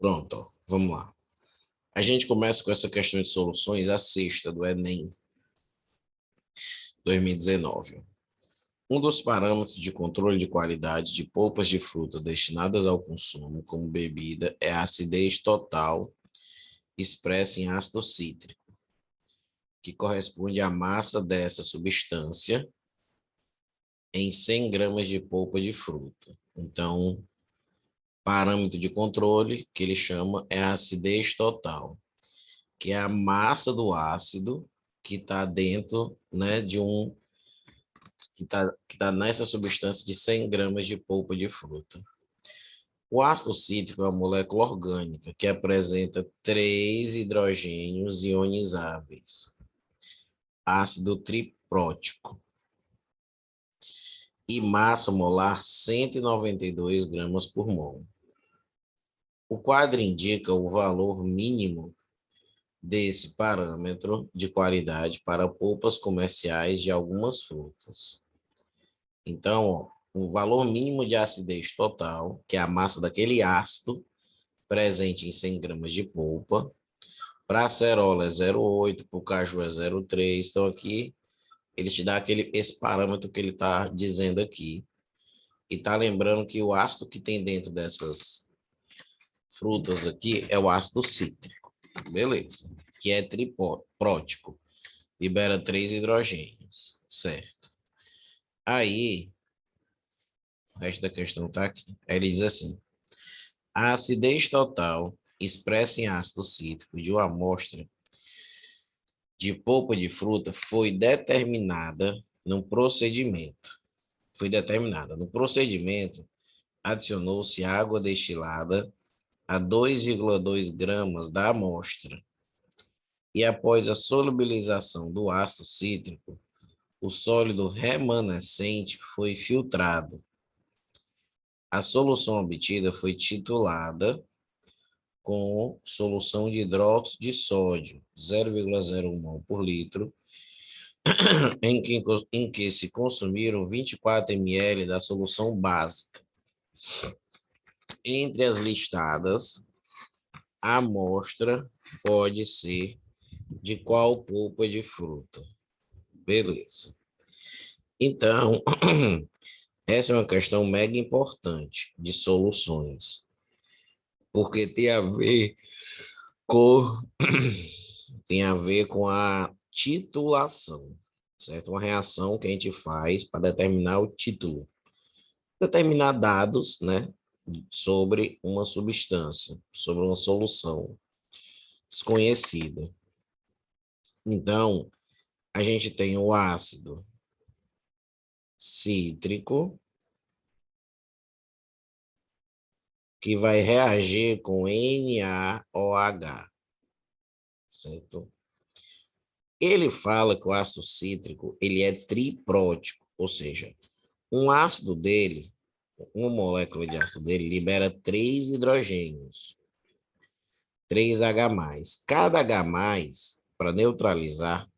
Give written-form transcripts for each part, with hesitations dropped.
Pronto, ó, vamos lá. A gente começa com essa questão de soluções, a sexta do Enem 2019. Um dos parâmetros de controle de qualidade de polpas de fruta destinadas ao consumo como bebida é a acidez total expressa em ácido cítrico, que corresponde à massa dessa substância em 100 gramas de polpa de fruta. Então, parâmetro de controle que ele chama é a acidez total, que é a massa do ácido que está dentro, né, de que tá nessa substância de 100 gramas de polpa de fruta. O ácido cítrico é uma molécula orgânica que apresenta 3 hidrogênios ionizáveis, ácido triprótico, e massa molar 192 gramas por mol. O quadro indica o valor mínimo desse parâmetro de qualidade para polpas comerciais de algumas frutas. Então, ó, o valor mínimo de acidez total, que é a massa daquele ácido presente em 100 gramas de polpa, para a acerola é 0,8, para o caju é 0,3. Então, aqui ele te dá esse parâmetro que ele está dizendo aqui. E está lembrando que o ácido que tem dentro dessas frutas aqui é o ácido cítrico. Beleza. Que é triprótico. Libera 3 hidrogênios. Certo. Aí, o resto da questão está aqui. Aí ele diz assim: a acidez total expressa em ácido cítrico de uma amostra de polpa de fruta foi determinada no procedimento. Adicionou-se água destilada a 2,2 gramas da amostra. E após a solubilização do ácido cítrico, o sólido remanescente foi filtrado. A solução obtida foi titulada com solução de hidróxido de sódio, 0,01 mol por litro, em que se consumiram 24 ml da solução básica. Entre as listadas, a amostra pode ser de qual polpa de fruta? Beleza. Então, essa é uma questão mega importante de soluções, porque com, tem a ver com a titulação, certo? Uma reação que a gente faz para determinar o título, determinar dados, né, sobre uma substância, sobre uma solução desconhecida. Então, a gente tem o ácido cítrico, que vai reagir com NaOH, certo? Ele fala que o ácido cítrico ele é triprótico, ou seja, um ácido dele, uma molécula de ácido dele libera 3 hidrogênios, 3H+. Cada H+, para neutralizar,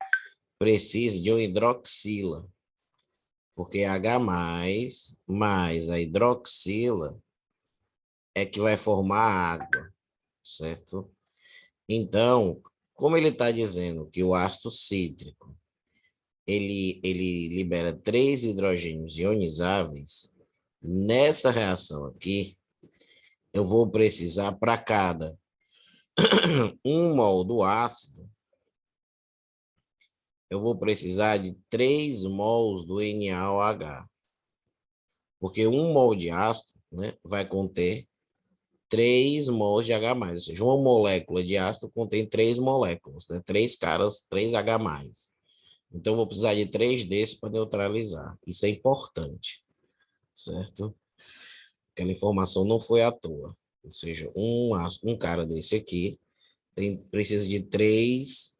precisa de uma hidroxila, porque H+, mais a hidroxila é que vai formar água, certo? Então, como ele está dizendo que o ácido cítrico ele libera 3 hidrogênios ionizáveis, nessa reação aqui, eu vou precisar para cada 1 mol do ácido, eu vou precisar de 3 mols do NaOH, porque 1 mol de ácido, né, vai conter 3 mols de H+, ou seja, uma molécula de ácido contém 3 moléculas, né, 3 caras, 3 H+. Então, eu vou precisar de 3 desses para neutralizar. Isso é importante, certo? Aquela informação não foi à toa. Ou seja, um cara desse aqui precisa de 3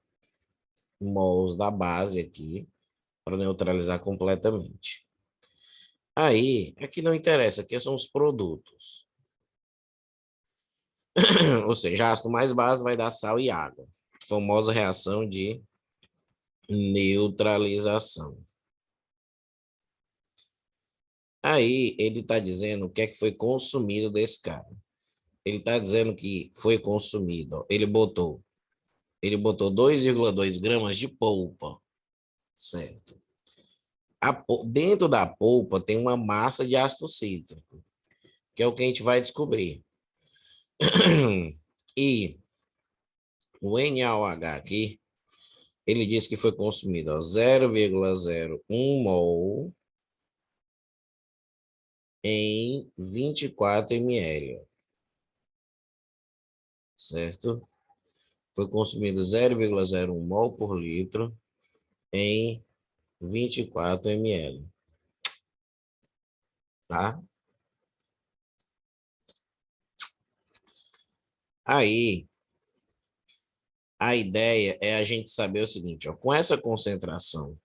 mols da base aqui para neutralizar completamente. Aí, aqui não interessa, aqui são os produtos. Ou seja, ácido mais base vai dar sal e água. A famosa reação de neutralização. Aí ele está dizendo o que é que foi consumido desse cara. Ele está dizendo que foi consumido. Ó. Ele botou 2,2 gramas de polpa, certo? Dentro da polpa tem uma massa de ácido cítrico, que é o que a gente vai descobrir. E o NaOH aqui, ele disse que foi consumido 0,01 mol em 24 ml, certo? Foi consumido 0,01 mol por litro em 24 ml, tá? Aí, a ideia é a gente saber o seguinte, ó, com essa concentração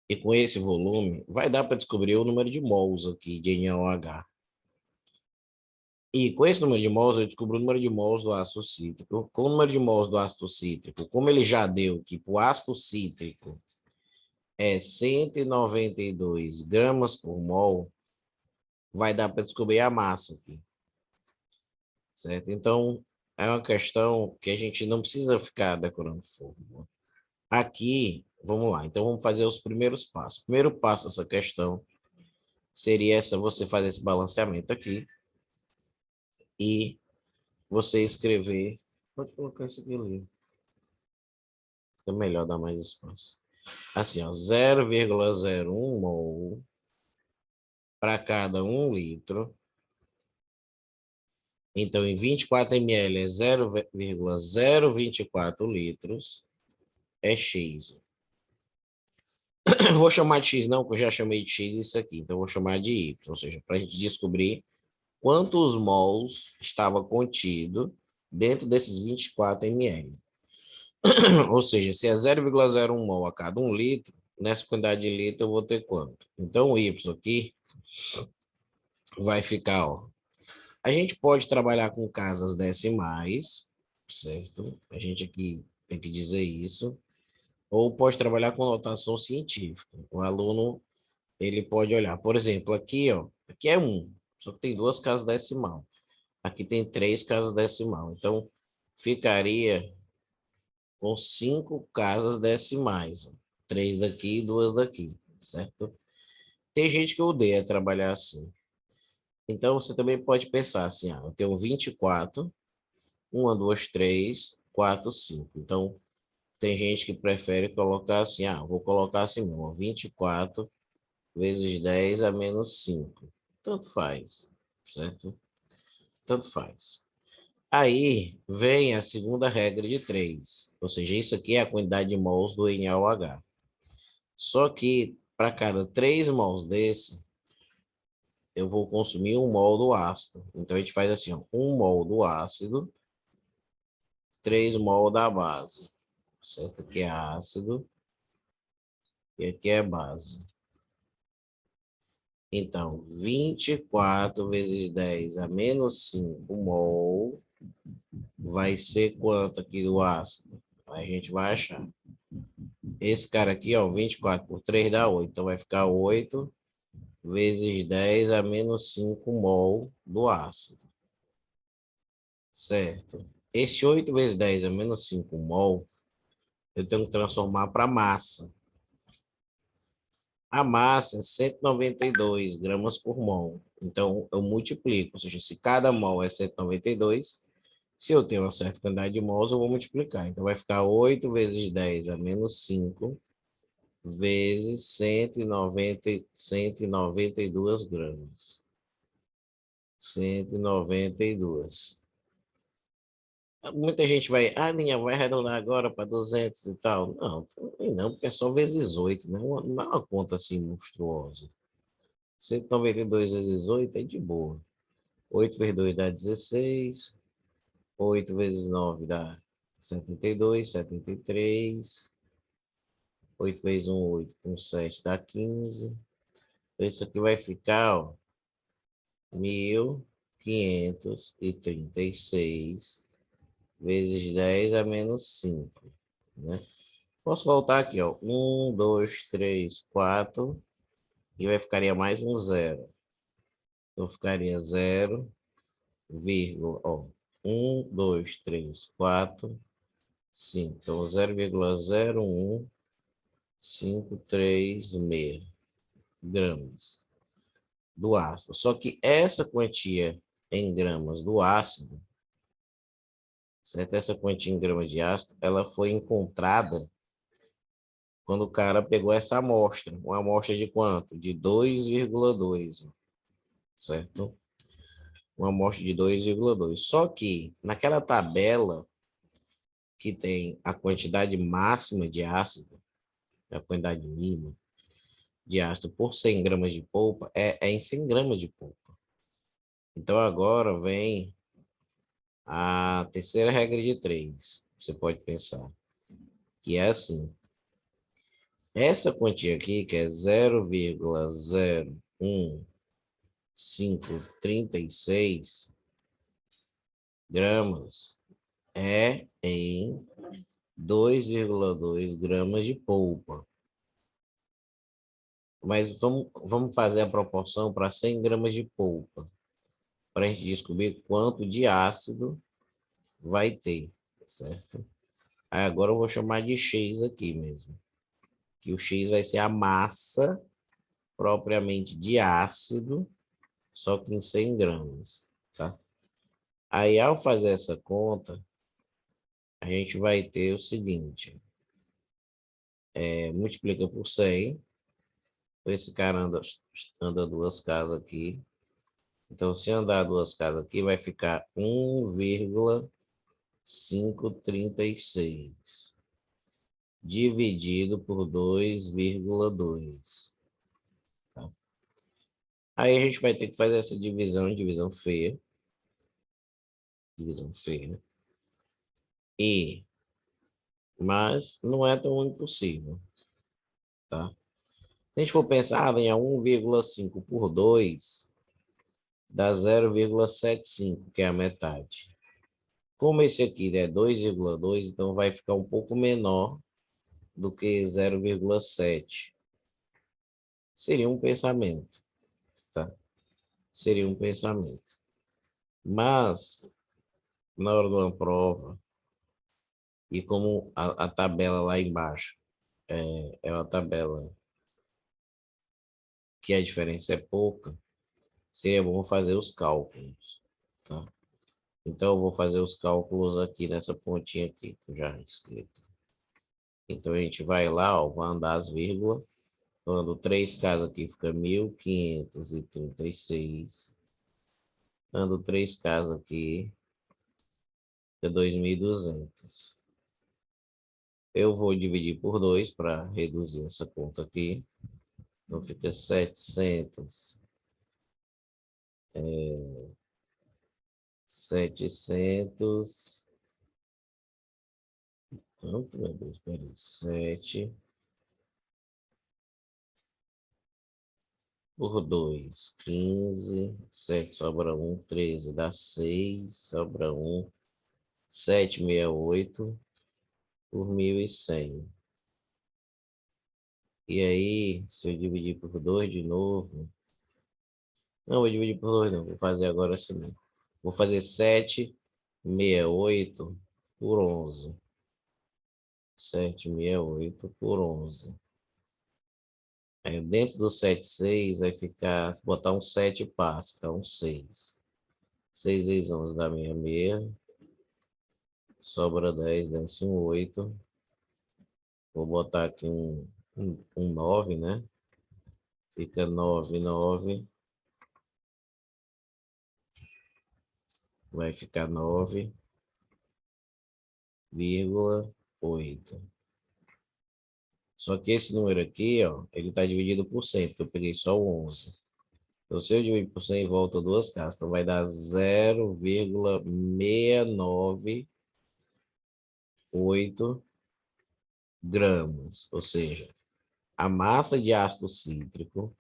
e com esse volume, vai dar para descobrir o número de mols aqui de NaOH. E com esse número de mols, eu descobri o número de mols do ácido cítrico. Com o número de mols do ácido cítrico, como ele já deu que para o ácido cítrico é 192 gramas por mol, vai dar para descobrir a massa aqui, certo? Então, é uma questão que a gente não precisa ficar decorando fórmula. Aqui, vamos lá. Então, vamos fazer os primeiros passos. O primeiro passo dessa questão seria você fazer esse balanceamento aqui e você escrever. Pode colocar isso aqui ali. É melhor dar mais espaço. Assim, ó, 0,01 mol para cada 1 litro. Então, em 24 ml é 0,024 litros. É X. Vou chamar de X não, porque eu já chamei de X isso aqui. Então, vou chamar de Y. Ou seja, para a gente descobrir quantos mols estava contido dentro desses 24 ml. Ou seja, se é 0,01 mol a cada 1 litro, nessa quantidade de litro eu vou ter quanto? Então, o Y aqui vai ficar, ó. A gente pode trabalhar com casas decimais, certo? A gente aqui tem que dizer isso. Ou pode trabalhar com notação científica. O aluno, ele pode olhar. Por exemplo, aqui, ó, aqui é 1, só que tem 2 casas decimal. Aqui tem 3 casas decimal. Então, ficaria com 5 casas decimais. Ó. 3 daqui e 2 daqui, certo? Tem gente que odeia trabalhar assim. Então, você também pode pensar assim, eu tenho 24, 1, 2, 3, 4, 5. Então, tem gente que prefere colocar assim, vou colocar assim mesmo, 24 vezes 10 a menos 5. Tanto faz, certo? Tanto faz. Aí vem a segunda regra de 3, ou seja, isso aqui é a quantidade de mols do NaOH. Só que para cada 3 mols desse, eu vou consumir 1 mol do ácido. Então a gente faz assim, 1 mol do ácido, 3 mol da base, certo? Aqui é ácido e aqui é base. Então, 24 vezes 10 a menos 5 mol vai ser quanto aqui do ácido? Aí a gente vai achar. Esse cara aqui, ó, 24 por 3 dá 8. Então, vai ficar 8 vezes 10 a menos 5 mol do ácido. Certo? Esse 8 vezes 10 a menos 5 mol, eu tenho que transformar para massa. A massa é 192 gramas por mol. Então, eu multiplico. Ou seja, se cada mol é 192, se eu tenho uma certa quantidade de mols, eu vou multiplicar. Então, vai ficar 8 vezes 10 a menos 5 vezes 192 gramas. 192. Muita gente vai arredondar agora para 200 e tal. Não, também não, porque é só vezes 8, né? Não é uma conta assim monstruosa. 192 vezes 8 é de boa. 8 vezes 2 dá 16. 8 vezes 9 dá 72, 73. 8 vezes 1, 8. Com 7 dá 15. Então, isso aqui vai ficar, ó, 1.536 vezes 10 a menos 5, né? Posso voltar aqui, ó. 1, 2, 3, 4. E vai ficaria mais um zero. Então, ficaria 0, vírgula, ó, 1, 2, 3, 4, 5. Então, 0,01536 gramas do ácido. Só que essa quantia em gramas do ácido, certo? Essa quantia em gramas de ácido, ela foi encontrada quando o cara pegou essa amostra. Uma amostra de quanto? De 2,2, certo? Uma amostra de 2,2. Só que naquela tabela que tem a quantidade máxima de ácido, a quantidade mínima de ácido por 100 gramas de polpa, é em 100 gramas de polpa. Então, agora vem a terceira regra de 3. Você pode pensar que é assim. Essa quantia aqui, que é 0,01536 gramas, é em 2,2 gramas de polpa. Mas vamos fazer a proporção para 100 gramas de polpa, para a gente descobrir quanto de ácido vai ter, certo? Aí agora eu vou chamar de X aqui mesmo, que o X vai ser a massa propriamente de ácido, só que em 100 gramas, tá? Aí, ao fazer essa conta, a gente vai ter o seguinte, multiplica por 100, esse cara anda duas casas aqui, então se andar duas casas aqui, vai ficar 1,536 dividido por 2,2. Tá? Aí a gente vai ter que fazer essa divisão feia. Divisão feia. Mas não é tão impossível. Tá? Se a gente for pensar, em 1,5 por 2, dá 0,75, que é a metade. Como esse aqui é 2,2, então vai ficar um pouco menor do que 0,7. Seria um pensamento, tá? Seria um pensamento. Mas, na hora de uma prova, e como a tabela lá embaixo é uma tabela que a diferença é pouca, seria bom fazer os cálculos, tá? Então, eu vou fazer os cálculos aqui nessa pontinha aqui, que eu já explico. Então, a gente vai lá, ó, vai andar as vírgulas. Quando 3 casas aqui fica 1.536. Ando 3 casas aqui, fica 2.200. Eu vou dividir por 2 para reduzir essa conta aqui. Então, fica 700. 700. Quanto, meu Deus? Peraí. 7 por 2, 15. 7 sobra 1, 13. Dá 6, sobra 1. 768 por 1.100. E aí, se eu dividir por 2 de novo... Não, vou dividir por 2 não. Vou fazer agora assim. Vou fazer 768 por 11. 768 por 11. Aí, dentro do 76 vai ficar... Se botar um 7 passa, então 6. 6 vezes 11 dá 66. Sobra 10, dá-se um 8. Vou botar aqui um 9, né? Fica 9, 9. Vai ficar 9,8. Só que esse número aqui, ó, ele está dividido por 100, porque eu peguei só o 11. Então, se eu dividir por 100, volta duas casas. Então, vai dar 0,698 gramas. Ou seja, a massa de ácido cítrico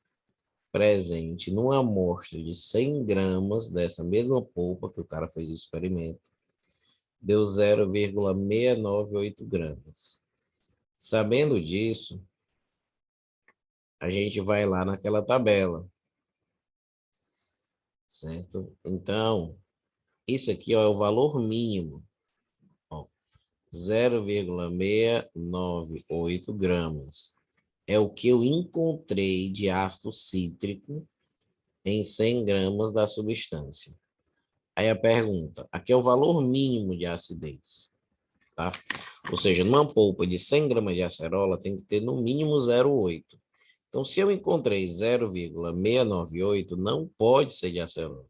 presente numa amostra de 100 gramas dessa mesma polpa que o cara fez o experimento, deu 0,698 gramas. Sabendo disso, a gente vai lá naquela tabela, certo? Então, Esse aqui, ó, é o valor mínimo. 0,698 gramas. É o que eu encontrei de ácido cítrico em 100 gramas da substância. Aí a pergunta, aqui é o valor mínimo de acidez, tá? Ou seja, numa polpa de 100 gramas de acerola tem que ter no mínimo 0,8. Então, se eu encontrei 0,698, não pode ser de acerola.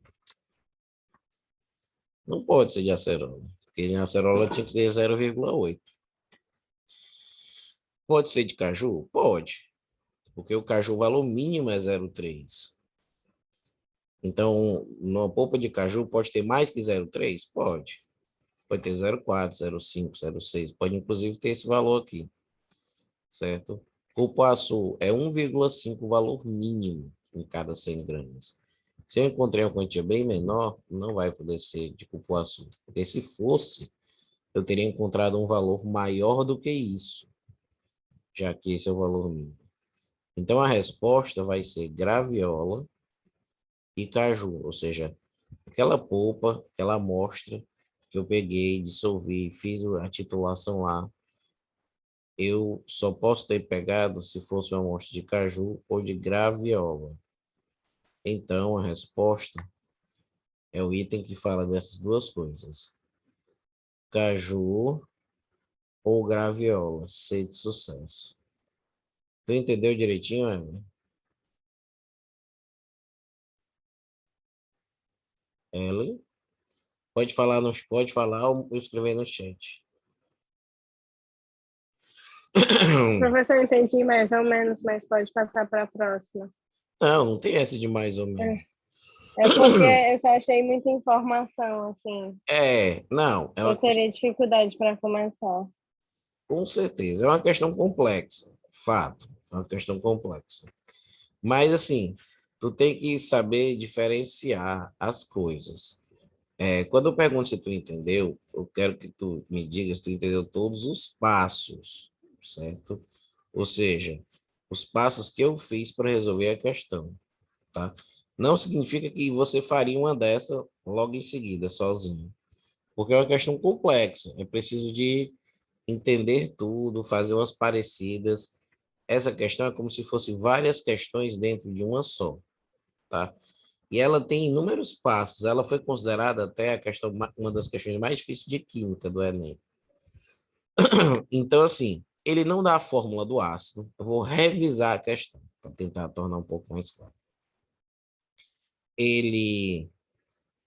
Não pode ser de acerola, porque em acerola tinha que ter 0,8. Pode ser de caju? Pode, porque o caju, o valor mínimo é 0,3. Então, numa polpa de caju, pode ter mais que 0,3? Pode. Pode ter 0,4, 0,5, 0,6. Pode, inclusive, ter esse valor aqui, certo? Cupuaçu é 1,5 o valor mínimo em cada 100 gramas. Se eu encontrei uma quantia bem menor, não vai poder ser de cupuaçu. Porque se fosse, eu teria encontrado um valor maior do que isso, já que esse é o valor mínimo. Então, a resposta vai ser graviola e caju, ou seja, aquela polpa, aquela amostra que eu peguei, dissolvi, fiz a titulação lá, eu só posso ter pegado se fosse uma amostra de caju ou de graviola. Então, a resposta é o item que fala dessas duas coisas. Caju ou graviola, C de sucesso. Tu entendeu direitinho, Evelyn? Ellen? Pode falar ou escrever no chat. Professor, eu entendi mais ou menos, mas pode passar para a próxima. Não, não tem essa de mais ou menos. É porque eu só achei muita informação, assim. Não, é Eu uma teria dificuldade para começar. com certeza, é uma questão complexa, fato, é uma questão complexa. Mas, assim, tu tem que saber diferenciar as coisas. Quando eu pergunto se tu entendeu, eu quero que tu me diga se tu entendeu todos os passos, certo? Ou seja, os passos que eu fiz para resolver a questão, tá? Não significa que você faria uma dessa logo em seguida, sozinho, porque é uma questão complexa. É preciso de entender tudo, fazer umas parecidas. Essa questão é como se fosse várias questões dentro de uma só, tá? E ela tem inúmeros passos. Ela foi considerada até a questão, uma das questões mais difíceis de química do Enem. Então, assim, ele não dá a fórmula do ácido. Eu vou revisar a questão para tentar tornar um pouco mais claro. Ele,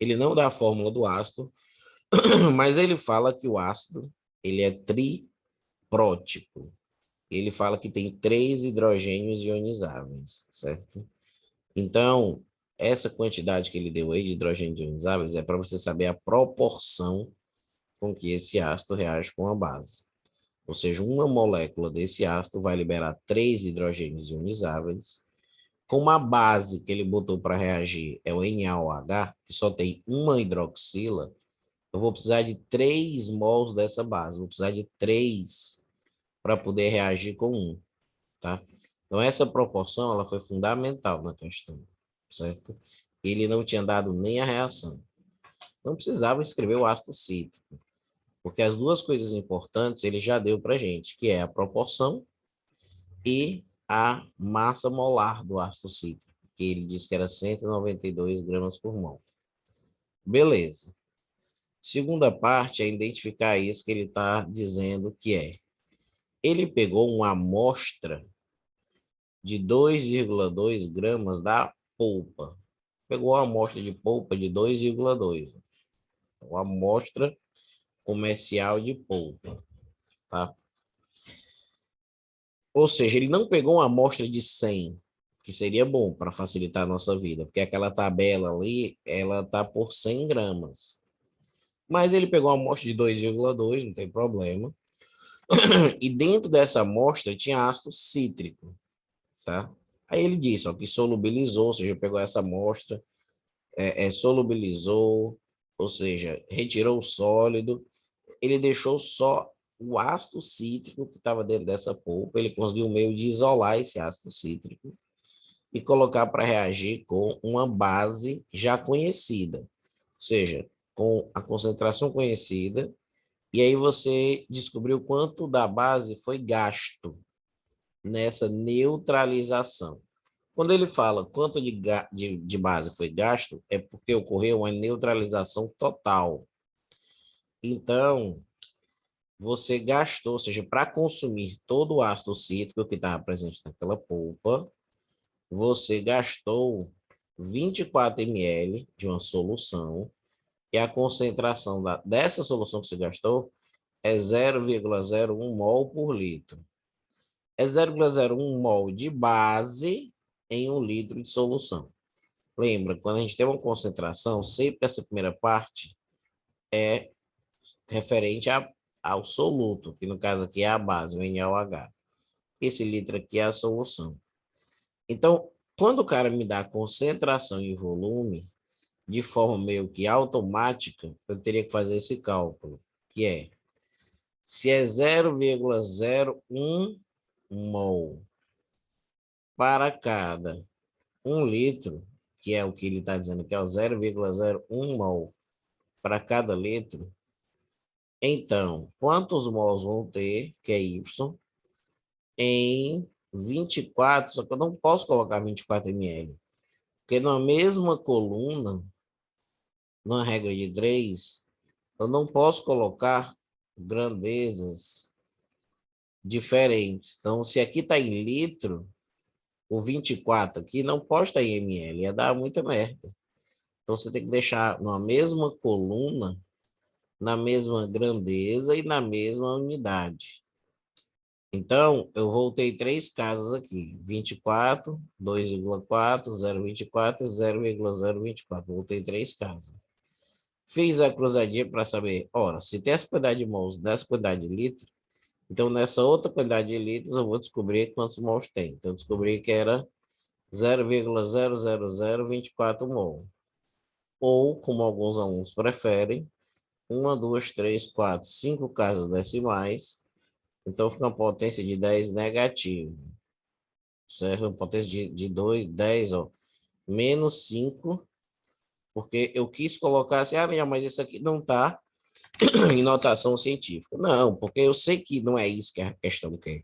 ele não dá a fórmula do ácido, mas ele fala que o ácido ele é triprótico. Ele fala que tem 3 hidrogênios ionizáveis, certo? Então, essa quantidade que ele deu aí de hidrogênios ionizáveis é para você saber a proporção com que esse ácido reage com a base. Ou seja, uma molécula desse ácido vai liberar 3 hidrogênios ionizáveis. Como a base que ele botou para reagir é o NaOH, que só tem uma hidroxila, eu vou precisar de 3 mols dessa base. Vou precisar de 3 para poder reagir com 1, tá? Então, essa proporção ela foi fundamental na questão, certo? Ele não tinha dado nem a reação. Não precisava escrever o ácido cítrico, porque as duas coisas importantes ele já deu para a gente, que é a proporção e a massa molar do ácido cítrico, que ele disse que era 192 gramas por mol. Beleza. Segunda parte é identificar isso que ele está dizendo que é. Ele pegou uma amostra de 2,2 gramas da polpa. Pegou uma amostra de polpa de 2,2. Uma amostra comercial de polpa, tá? Ou seja, ele não pegou uma amostra de 100, que seria bom para facilitar a nossa vida, porque aquela tabela ali, ela tá por 100 gramas. Mas ele pegou uma amostra de 2,2, não tem problema. E dentro dessa amostra tinha ácido cítrico, tá? Aí ele disse, ó, que solubilizou, ou seja, pegou essa amostra, solubilizou, ou seja, retirou o sólido, ele deixou só o ácido cítrico que estava dentro dessa polpa, ele conseguiu um meio de isolar esse ácido cítrico e colocar para reagir com uma base já conhecida. Ou seja, com a concentração conhecida, e aí você descobriu quanto da base foi gasto nessa neutralização. Quando ele fala quanto de base foi gasto, é porque ocorreu uma neutralização total. Então, você gastou, ou seja, para consumir todo o ácido cítrico que estava presente naquela polpa, você gastou 24 ml de uma solução, e a concentração dessa solução que você gastou é 0,01 mol por litro. É 0,01 mol de base em 1 litro de solução. Lembra, quando a gente tem uma concentração, sempre essa primeira parte é referente ao soluto, que no caso aqui é a base, o NaOH. Esse litro aqui é a solução. Então, quando o cara me dá concentração e volume, de forma meio que automática, eu teria que fazer esse cálculo, que é, se é 0,01 mol para cada 1 litro, que é o que ele está dizendo que é o 0,01 mol para cada litro, então, quantos mols vão ter, que é Y, em 24, só que eu não posso colocar 24 ml, porque na mesma coluna, numa regra de 3, eu não posso colocar grandezas diferentes. Então, se aqui está em litro, o 24 aqui não pode estar em ml, ia dar muita merda. Então, você tem que deixar na mesma coluna, na mesma grandeza e na mesma unidade. Então, eu voltei 3 casas aqui, 24, 2,4, 0,24 e 0,024. Voltei 3 casas. Fiz a cruzadinha para saber, ora, se tem essa quantidade de mols nessa quantidade de litros, então nessa outra quantidade de litros eu vou descobrir quantos mols tem. Então, eu descobri que era 0,00024 mol. Ou, como alguns alunos preferem, 1, 2, 3, 4, 5 casas decimais. Então, fica uma potência de 10 negativo. Certo? Uma potência de 2, 10, ó. Menos 5, porque eu quis colocar assim, não, mas isso aqui não está em notação científica. Não, porque eu sei que não é isso que a questão quer.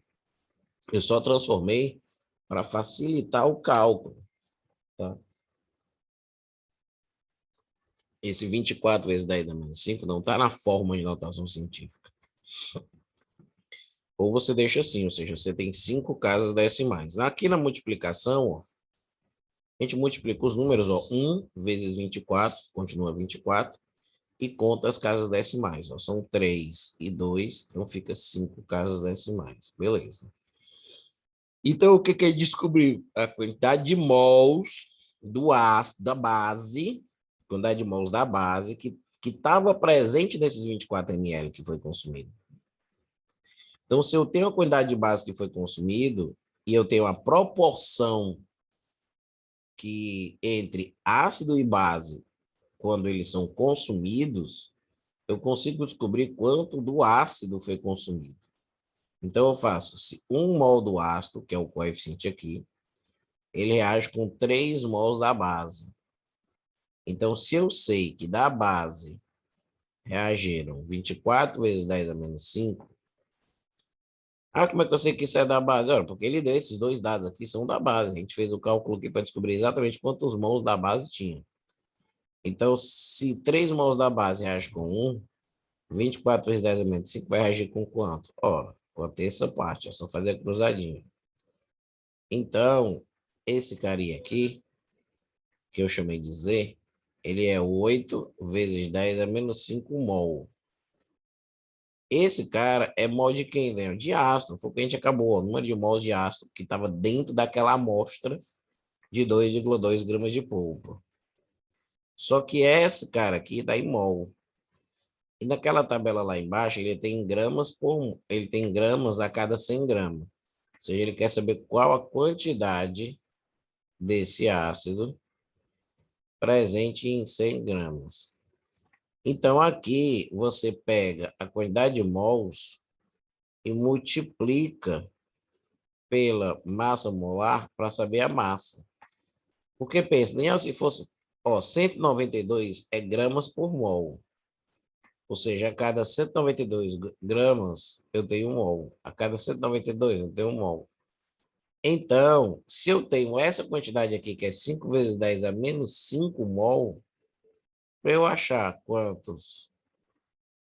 Eu só transformei para facilitar o cálculo. Tá? Esse 24 vezes 10 a menos 5 não está na forma de notação científica. Ou você deixa assim, ou seja, você tem 5 casas decimais. Aqui na multiplicação, ó, a gente multiplica os números, ó, 1 vezes 24, continua 24, e conta as casas decimais. Ó, são 3 e 2, então fica 5 casas decimais. Beleza. Então, o que que ele descobriu? A quantidade de mols do ácido, da base, quantidade de mols da base, que estava presente nesses 24 ml que foi consumido. Então, se eu tenho a quantidade de base que foi consumido, e eu tenho a proporção que entre ácido e base, quando eles são consumidos, eu consigo descobrir quanto do ácido foi consumido. Então, eu faço, se 1 mol do ácido, que é o coeficiente aqui, ele reage com 3 mols da base. Então, se eu sei que da base reagiram 24 vezes 10 a menos 5, como é que eu sei que isso é da base? Olha, porque ele deu esses dois dados aqui, são da base. A gente fez o cálculo aqui para descobrir exatamente quantos mols da base tinha. Então, se 3 mols da base reagem com 1, 24 vezes 10 a menos 5 vai reagir com quanto? Ora, com a terça parte, é só fazer a cruzadinha. Então, esse carinha aqui, que eu chamei de Z, ele é 8 vezes 10 a menos 5 mol. Esse cara é mol de quem, né? De ácido, foi o que a gente acabou, o número de mols de ácido que estava dentro daquela amostra de 2,2 gramas de polpa. Só que esse cara aqui dá em mol. E naquela tabela lá embaixo, ele tem gramas a cada 100 gramas. Ou seja, ele quer saber qual a quantidade desse ácido presente em 100 gramas. Então, aqui você pega a quantidade de mols e multiplica pela massa molar para saber a massa. Porque pensa, nem se fosse, Ó, 192 é gramas por mol. Ou seja, a cada 192 gramas, eu tenho 1 mol. A cada 192, eu tenho 1 mol. Então, se eu tenho essa quantidade aqui, que é 5 vezes 10 a menos 5 mol, para eu achar quantos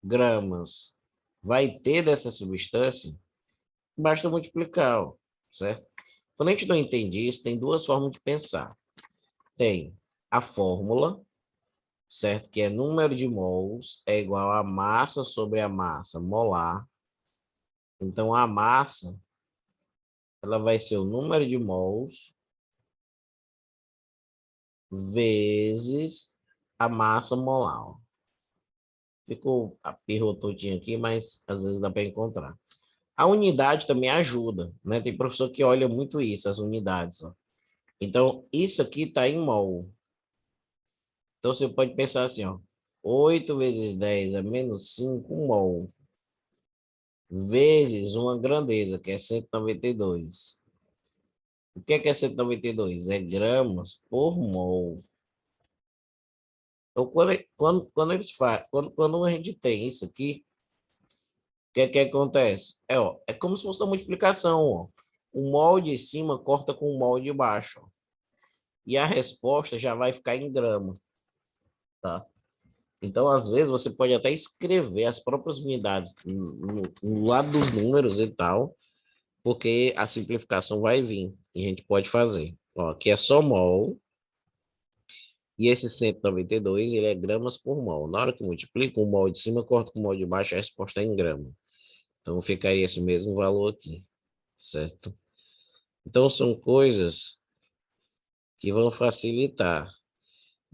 gramas vai ter dessa substância, basta multiplicar, ó, certo? Quando a gente não entende isso, tem duas formas de pensar. Tem a fórmula, certo? Que é número de mols é igual a massa sobre a massa molar. Então, a massa, ela vai ser o número de mols vezes a massa molar. Ficou apirrotadinho aqui, mas às vezes dá para encontrar. A unidade também ajuda, né? Tem professor que olha muito isso, as unidades. Ó. Então, isso aqui está em mol. Então, você pode pensar assim, ó. 8 vezes 10 é menos 5 mol. Vezes uma grandeza, que é 192. O que é 192? É gramas por mol. Então, quando a gente tem isso aqui, o que acontece? É como se fosse uma multiplicação. Ó. O mol de cima corta com o mol de baixo. Ó. E a resposta já vai ficar em grama. Tá? Então, às vezes, você pode até escrever as próprias unidades no lado dos números e tal, porque a simplificação vai vir e a gente pode fazer. Ó, aqui é só mol, e esse 192, ele é gramas por mol. Na hora que multiplica, o mol de cima corta com o mol de baixo, a resposta é em grama. Então, ficaria esse mesmo valor aqui, certo? Então, são coisas que vão facilitar.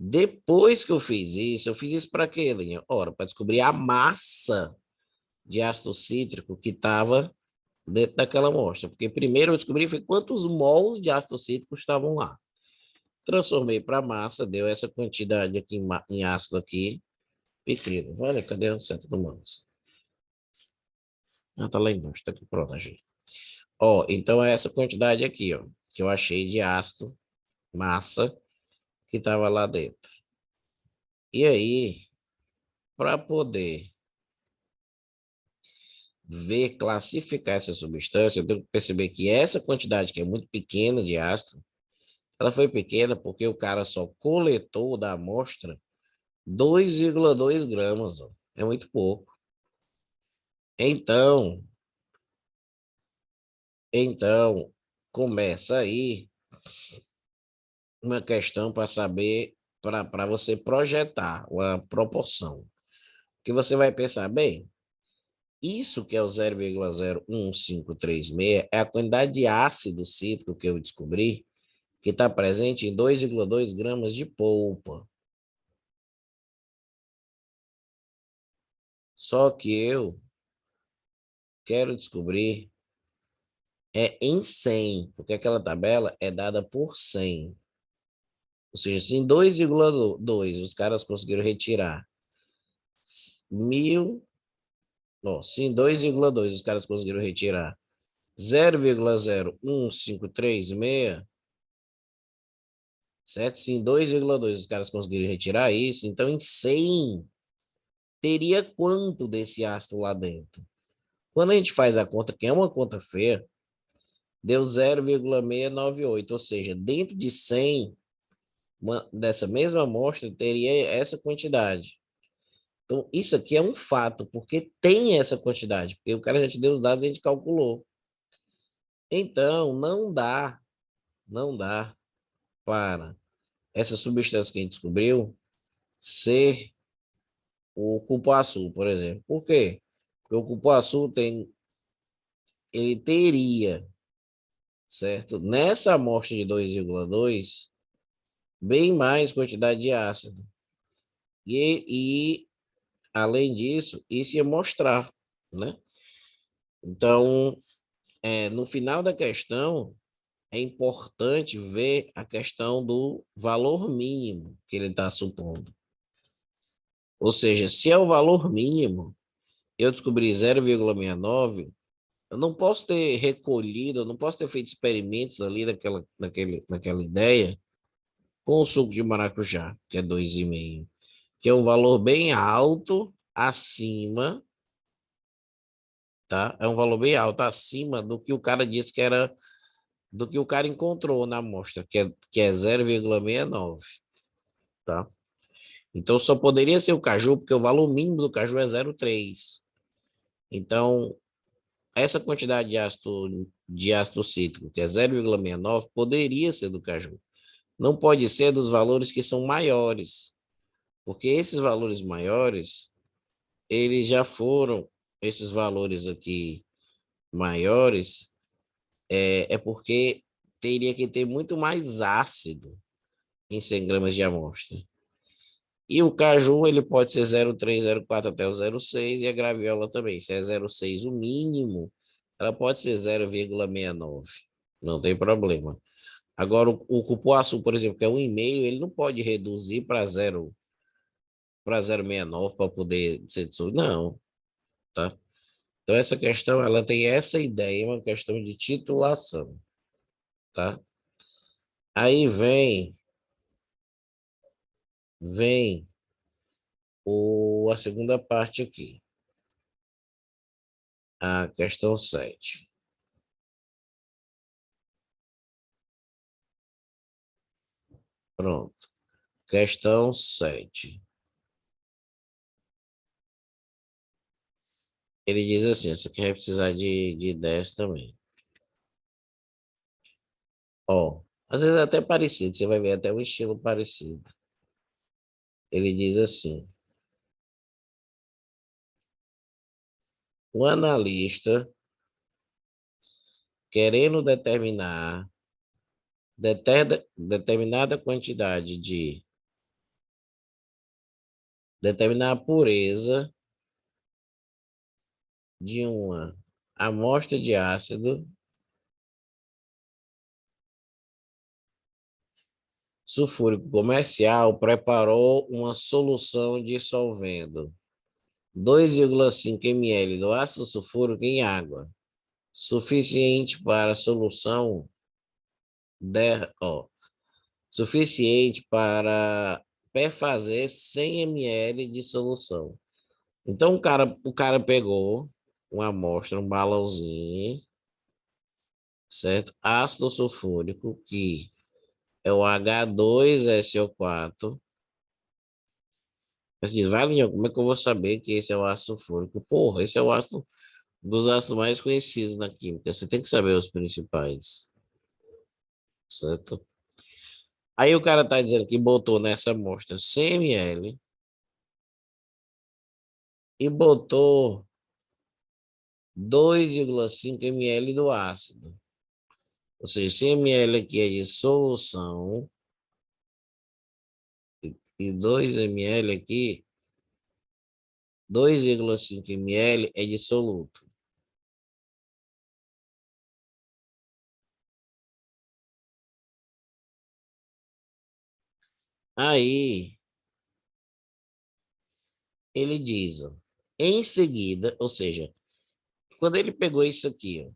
Depois que eu fiz isso para quê, Linha? Ora, para descobrir a massa de ácido cítrico que estava dentro daquela amostra. Porque primeiro eu descobri foi quantos mols de ácido cítrico estavam lá. Transformei para massa, deu essa quantidade aqui em ácido aqui, pequeno. Olha, cadê o centro do mouse? Ah, tá lá embaixo, tá aqui, pronto, achei. Ó, então é essa quantidade aqui, ó, que eu achei de ácido, massa, que estava lá dentro. E aí, para poder ver, classificar essa substância, eu tenho que perceber que essa quantidade, que é muito pequena de ácido, ela foi pequena porque o cara só coletou da amostra 2,2 gramas. Ó. É muito pouco. Então, começa aí uma questão para saber, para você projetar uma proporção. Que você vai pensar, bem, isso que é o 0,01536 é a quantidade de ácido cítrico que eu descobri que está presente em 2,2 gramas de polpa. Só que eu quero descobrir em 100, porque aquela tabela é dada por 100. Ou seja, se em 2,2 os caras conseguiram retirar 1.000, não, se em 2,2 os caras conseguiram retirar 0,01536, certo? Se em 2,2 os caras conseguiram retirar isso, então em 100 teria quanto desse ácido lá dentro? Quando a gente faz a conta, que é uma conta feia, deu 0,698, ou seja, dentro de 100 dessa mesma amostra teria essa quantidade. Então, isso aqui é um fato, porque tem essa quantidade, porque o cara já te deu os dados e a gente calculou. Então, não dá para essa substância que a gente descobriu ser o cupuaçu, por exemplo. Por quê? Porque o cupuaçu ele teria, certo? Nessa amostra de 2,2, bem mais quantidade de ácido. E além disso, isso ia mostrar, né? Então, no final da questão, é importante ver a questão do valor mínimo que ele está supondo. Ou seja, se é o valor mínimo, eu descobri 0,69, eu não posso ter recolhido, eu não posso ter feito experimentos ali naquela ideia com o suco de maracujá, que é 2,5, que é um valor bem alto acima, tá? É um valor bem alto acima do que o cara disse que era, do que o cara encontrou na amostra, que é 0,69, tá? Então só poderia ser o caju, porque o valor mínimo do caju é 0,3. Então, essa quantidade de ácido cítrico, que é 0,69, poderia ser do caju. Não pode ser dos valores que são maiores, porque esses valores maiores, eles já foram, esses valores aqui maiores, é porque teria que ter muito mais ácido em 100 gramas de amostra. E o caju, ele pode ser 0,3, 0,4 até o 0,6, e a graviola também. Se é 0,6 o mínimo, ela pode ser 0,69. Não tem problema. Agora, o cupuaçu, por exemplo, que é 1,5, ele não pode reduzir para 0,69 para poder ser de suco. Não, tá? Então, essa questão, ela tem essa ideia, uma questão de titulação, tá? Aí vem a segunda parte aqui, a questão 7. Pronto. Questão 7. Ele diz assim, você quer precisar de 10 também. Ó, às vezes é até parecido, você vai ver até um estilo parecido. Ele diz assim, o analista, querendo determinar determinada quantidade de determinar a pureza de uma amostra de ácido sulfúrico comercial, preparou uma solução dissolvendo 2,5 ml do ácido sulfúrico em água, suficiente para a solução suficiente para perfazer 100 ml de solução. Então o cara pegou uma amostra, um balãozinho, certo? Ácido sulfúrico, que é o H2SO4. Você diz, Valinho, como é que eu vou saber que esse é o ácido sulfúrico? Porra, esse é o ácido dos ácidos mais conhecidos na química. Você tem que saber os principais, certo? Aí o cara tá dizendo que botou nessa amostra 100 ml e botou 2,5 ml do ácido. Ou seja, 100 ml aqui é de solução e 2 ml aqui, 2,5 ml é de soluto. Aí ele diz, ó, em seguida, ou seja, quando ele pegou isso aqui, ó,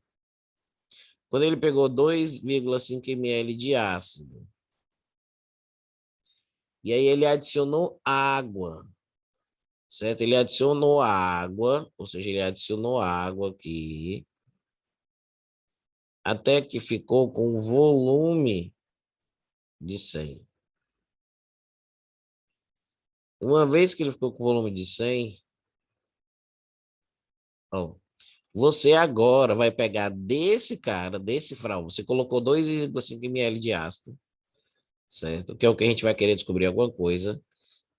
quando ele pegou 2,5 ml de ácido, e aí ele adicionou água, certo? Ele adicionou água, ou seja, ele adicionou água aqui, até que ficou com volume de 100. Uma vez que ele ficou com volume de 100, ó, você agora vai pegar desse cara, desse frasco, você colocou 2,5 ml de ácido, certo? Que é o que a gente vai querer descobrir alguma coisa,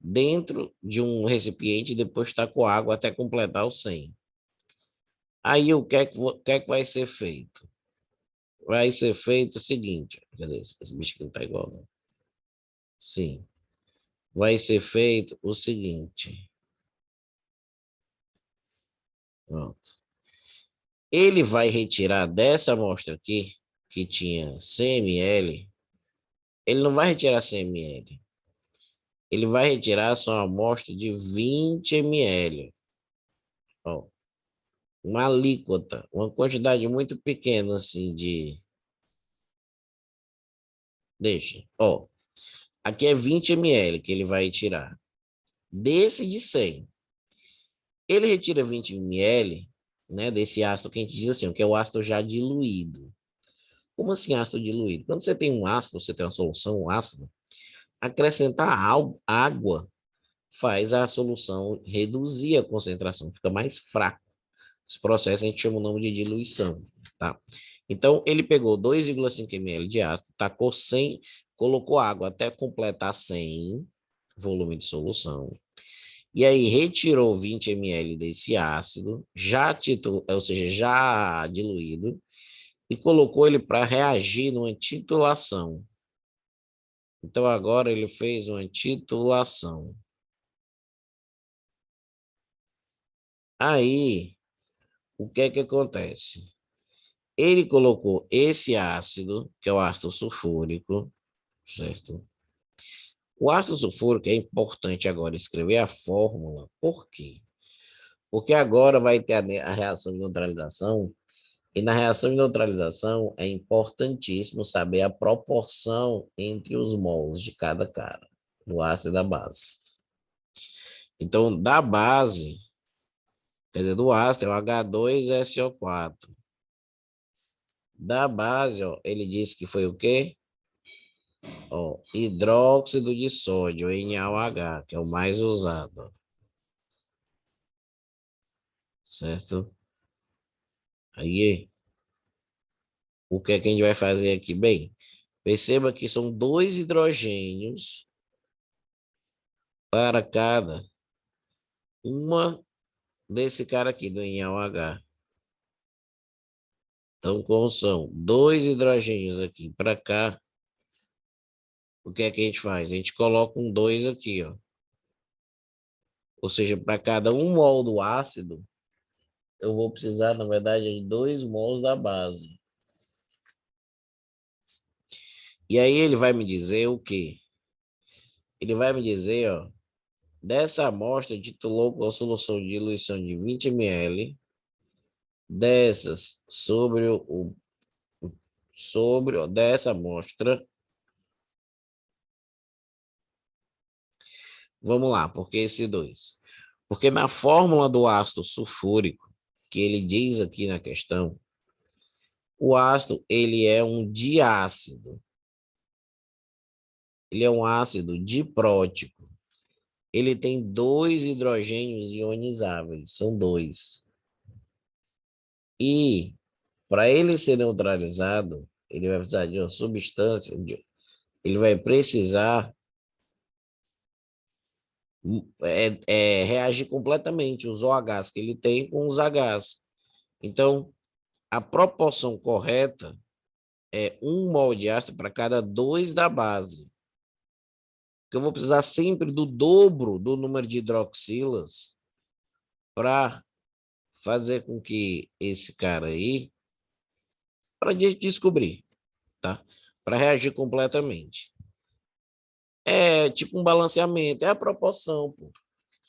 dentro de um recipiente e depois está com água até completar o 100. Aí o que é que vai ser feito? Vai ser feito o seguinte, cadê esse bicho que não está igual, não? Sim. Vai ser feito o seguinte. Pronto. Ele vai retirar dessa amostra aqui, que tinha 100 ml, ele não vai retirar 100 ml. Ele vai retirar só uma amostra de 20 ml. Ó, uma alíquota, uma quantidade muito pequena assim de... Deixa. Ó, Aqui é 20 ml que ele vai tirar. Desse de 100. Ele retira 20 ml, né, desse ácido que a gente diz assim, que é o ácido já diluído. Como assim ácido diluído? Quando você tem um ácido, você tem uma solução ácida, acrescentar água faz a solução reduzir a concentração, fica mais fraco. Esse processo a gente chama o nome de diluição, tá? Então, ele pegou 2,5 ml de ácido, tacou 100, colocou água até completar 100 volume de solução. E aí retirou 20 ml desse ácido, ou seja, já diluído, e colocou ele para reagir numa titulação. Então, agora ele fez uma titulação. Aí, o que é que acontece? Ele colocou esse ácido, que é o ácido sulfúrico, certo? O ácido sulfúrico é importante agora escrever a fórmula. Por quê? Porque agora vai ter a reação de neutralização, e na reação de neutralização é importantíssimo saber a proporção entre os mols de cada cara, do ácido e da base. Então, da base, quer dizer, do ácido é o H2SO4. Da base, ó, ele disse que foi o quê? Ó, hidróxido de sódio, NaOH, que é o mais usado. Certo? Aí, o que é que a gente vai fazer aqui? Bem, perceba que são 2 hidrogênios para cada uma desse cara aqui, do NaOH. Então, como são 2 hidrogênios aqui para cá, o que é que a gente faz? A gente coloca um 2 aqui, ó. Ou seja, para cada 1 mol do ácido, eu vou precisar, na verdade, de 2 mols da base. E aí ele vai me dizer o quê? Ele vai me dizer, ó, dessa amostra titulou com a solução de diluição de 20 ml, dessas dessa amostra. Vamos lá, por que esse 2? Porque na fórmula do ácido sulfúrico, que ele diz aqui na questão, o ácido ele é um diácido. Ele é um ácido diprótico. Ele tem 2 hidrogênios ionizáveis, são 2. E para ele ser neutralizado, ele vai precisar de uma substância, ele vai precisar reagir completamente os OHs que ele tem com os Hs. Então, a proporção correta é 1 mol de ácido para cada 2 da base. Porque eu vou precisar sempre do dobro do número de hidroxilas para fazer com que esse cara aí, para descobrir, tá? Para reagir completamente. É tipo um balanceamento, é a proporção, pô.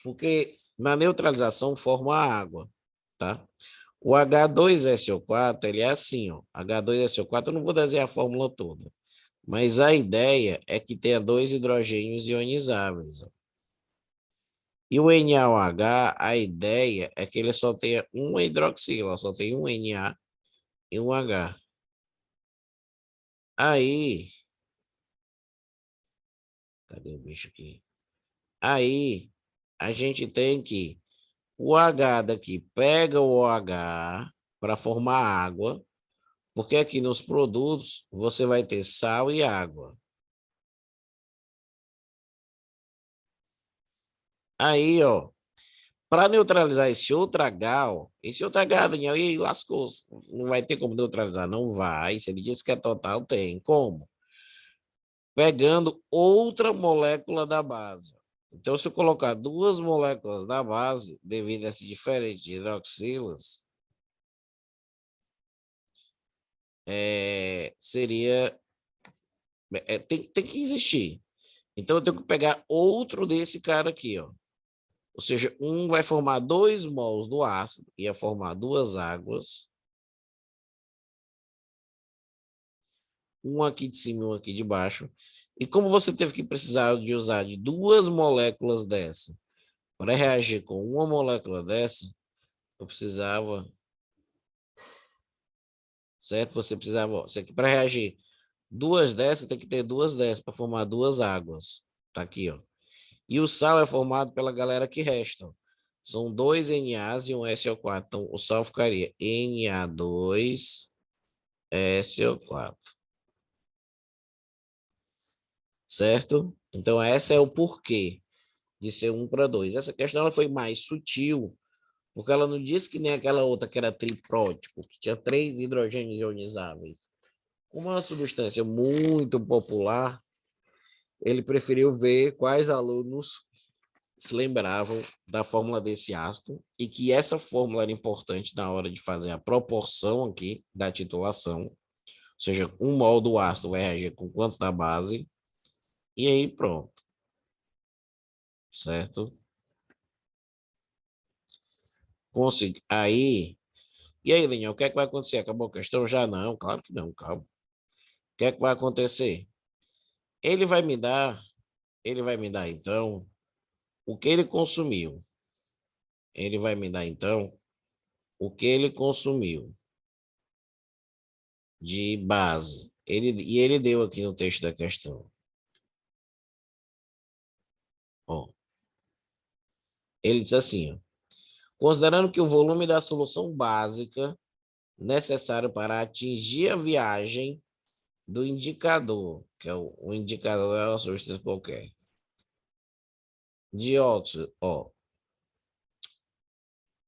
Porque na neutralização forma a água, tá? O H2SO4, ele é assim, ó. H2SO4, eu não vou desenhar a fórmula toda, mas a ideia é que tenha 2 hidrogênios ionizáveis, ó. E o NaOH, a ideia é que ele só tenha uma hidroxila, só tem um Na e um H. Aí, cadê o bicho aqui? Aí, a gente tem que o H daqui pega o OH para formar água, porque aqui nos produtos você vai ter sal e água. Aí, ó, para neutralizar esse outro H, ó, esse outro H, Daniel, e aí lascou. Não vai ter como neutralizar? Não vai. Se ele disse que é total, tem. Como? Pegando outra molécula da base. Então, se eu colocar 2 moléculas da base, devido a esse diferente hidroxilas, seria... tem que existir. Então, eu tenho que pegar outro desse cara aqui, ó. Ou seja, um vai formar 2 mols do ácido, ia formar 2 águas. Um aqui de cima e um aqui de baixo. E como você teve que precisar de usar de 2 moléculas dessa para reagir com uma molécula dessa, eu precisava, certo? Você precisava, isso aqui para reagir 2 dessas, tem que ter 2 dessas para formar 2 águas. Tá aqui, ó. E o sal é formado pela galera que resta. São 2 NAs e um SO4. Então, o sal ficaria Na2SO4. Certo? Então, essa é o porquê de ser 1 para 2. Essa questão ela foi mais sutil, porque ela não disse que nem aquela outra que era triprótico, que tinha 3 hidrogênios ionizáveis. Como é uma substância muito popular, ele preferiu ver quais alunos se lembravam da fórmula desse ácido e que essa fórmula era importante na hora de fazer a proporção aqui da titulação, ou seja, 1 mol do ácido vai reagir com quanto da base, e aí pronto, certo? Consegui. Aí, e aí, Daniel, o que é que vai acontecer? Acabou a questão? Já não, claro que não, calma. O que é que vai acontecer? Ele vai me dar, então, o que ele consumiu. Ele vai me dar, então, o que ele consumiu de base. E ele deu aqui no texto da questão. Ó, ele diz assim, ó, considerando que o volume da solução básica necessário para atingir a viagem do indicador, que é o indicador é uma substância qualquer, dióxido, ó,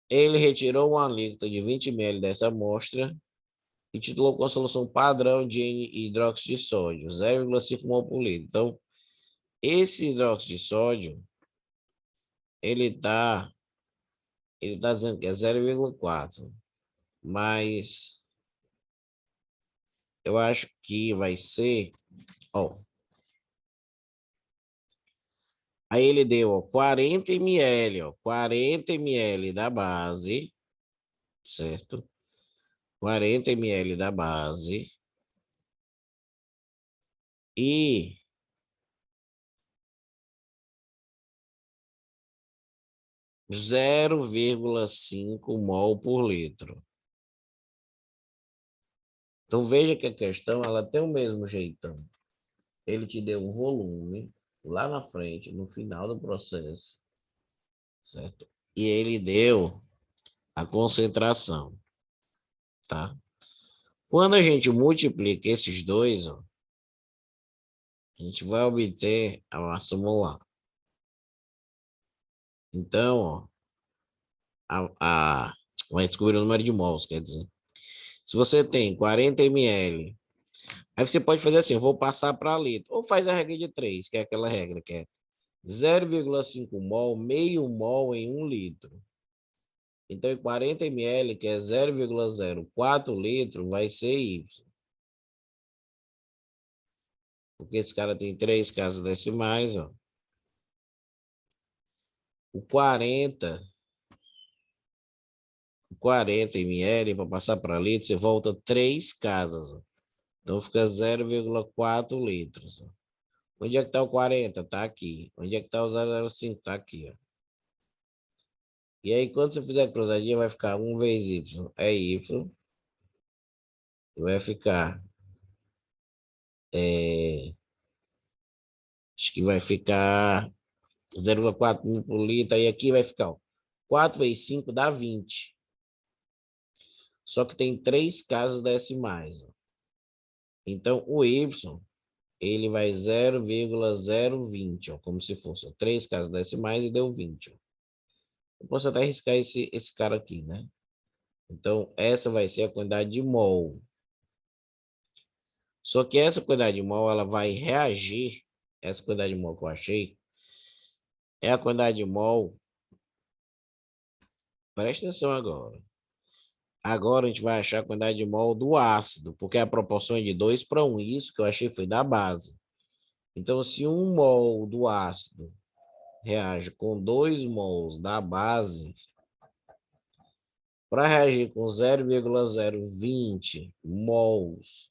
ele retirou uma alíquota de 20 ml dessa amostra e titulou com a solução padrão de hidróxido de sódio, 0,5 mol por litro. Então, esse hidróxido de sódio, ele tá dizendo que é 0,4, mas eu acho que vai ser, ó, aí ele deu, ó, 40 ml, ó, 40 ml da base, certo? 40 ml da base e 0,5 mol por litro. Então veja que a questão ela tem o mesmo jeitão. Ele te deu um volume lá na frente, no final do processo, certo? E ele deu a concentração, tá? Quando a gente multiplica esses dois, ó, a gente vai obter a massa molar. Então, ó, vai descobrir o número de mols, quer dizer. Se você tem 40 ml, aí você pode fazer assim, eu vou passar para litro. Ou faz a regra de 3, que é aquela regra que é 0,5 mol, meio mol em 1 litro. Então, em 40 ml, que é 0,04 litro, vai ser Y. Porque esse cara tem 3 casas decimais, ó. O 40 ml, para passar para litro, você volta 3 casas, ó. Então, fica 0,4 litros. Ó. Onde é que está o 40? Está aqui. Onde é que está o 0,05? Está aqui, ó. E aí, quando você fizer a cruzadinha, vai ficar 1 vezes Y. É Y. E vai ficar... acho que vai ficar 0,4 por litro. E aqui vai ficar, ó, 4 vezes 5 dá 20. Só que tem 3 casas decimais. Ó. Então, o Y, ele vai 0,020, ó, como se fosse, ó, 3 casas decimais e deu 20. Ó. Eu posso até riscar esse cara aqui, né? Então, essa vai ser a quantidade de mol. Só que essa quantidade de mol, ela vai reagir, essa quantidade de mol que eu achei, é a quantidade de mol, presta atenção agora. Agora a gente vai achar a quantidade de mol do ácido, porque a proporção é de 2 para 1. Isso que eu achei foi da base. Então, se 1 mol do ácido reage com 2 mols da base, para reagir com 0,020 mols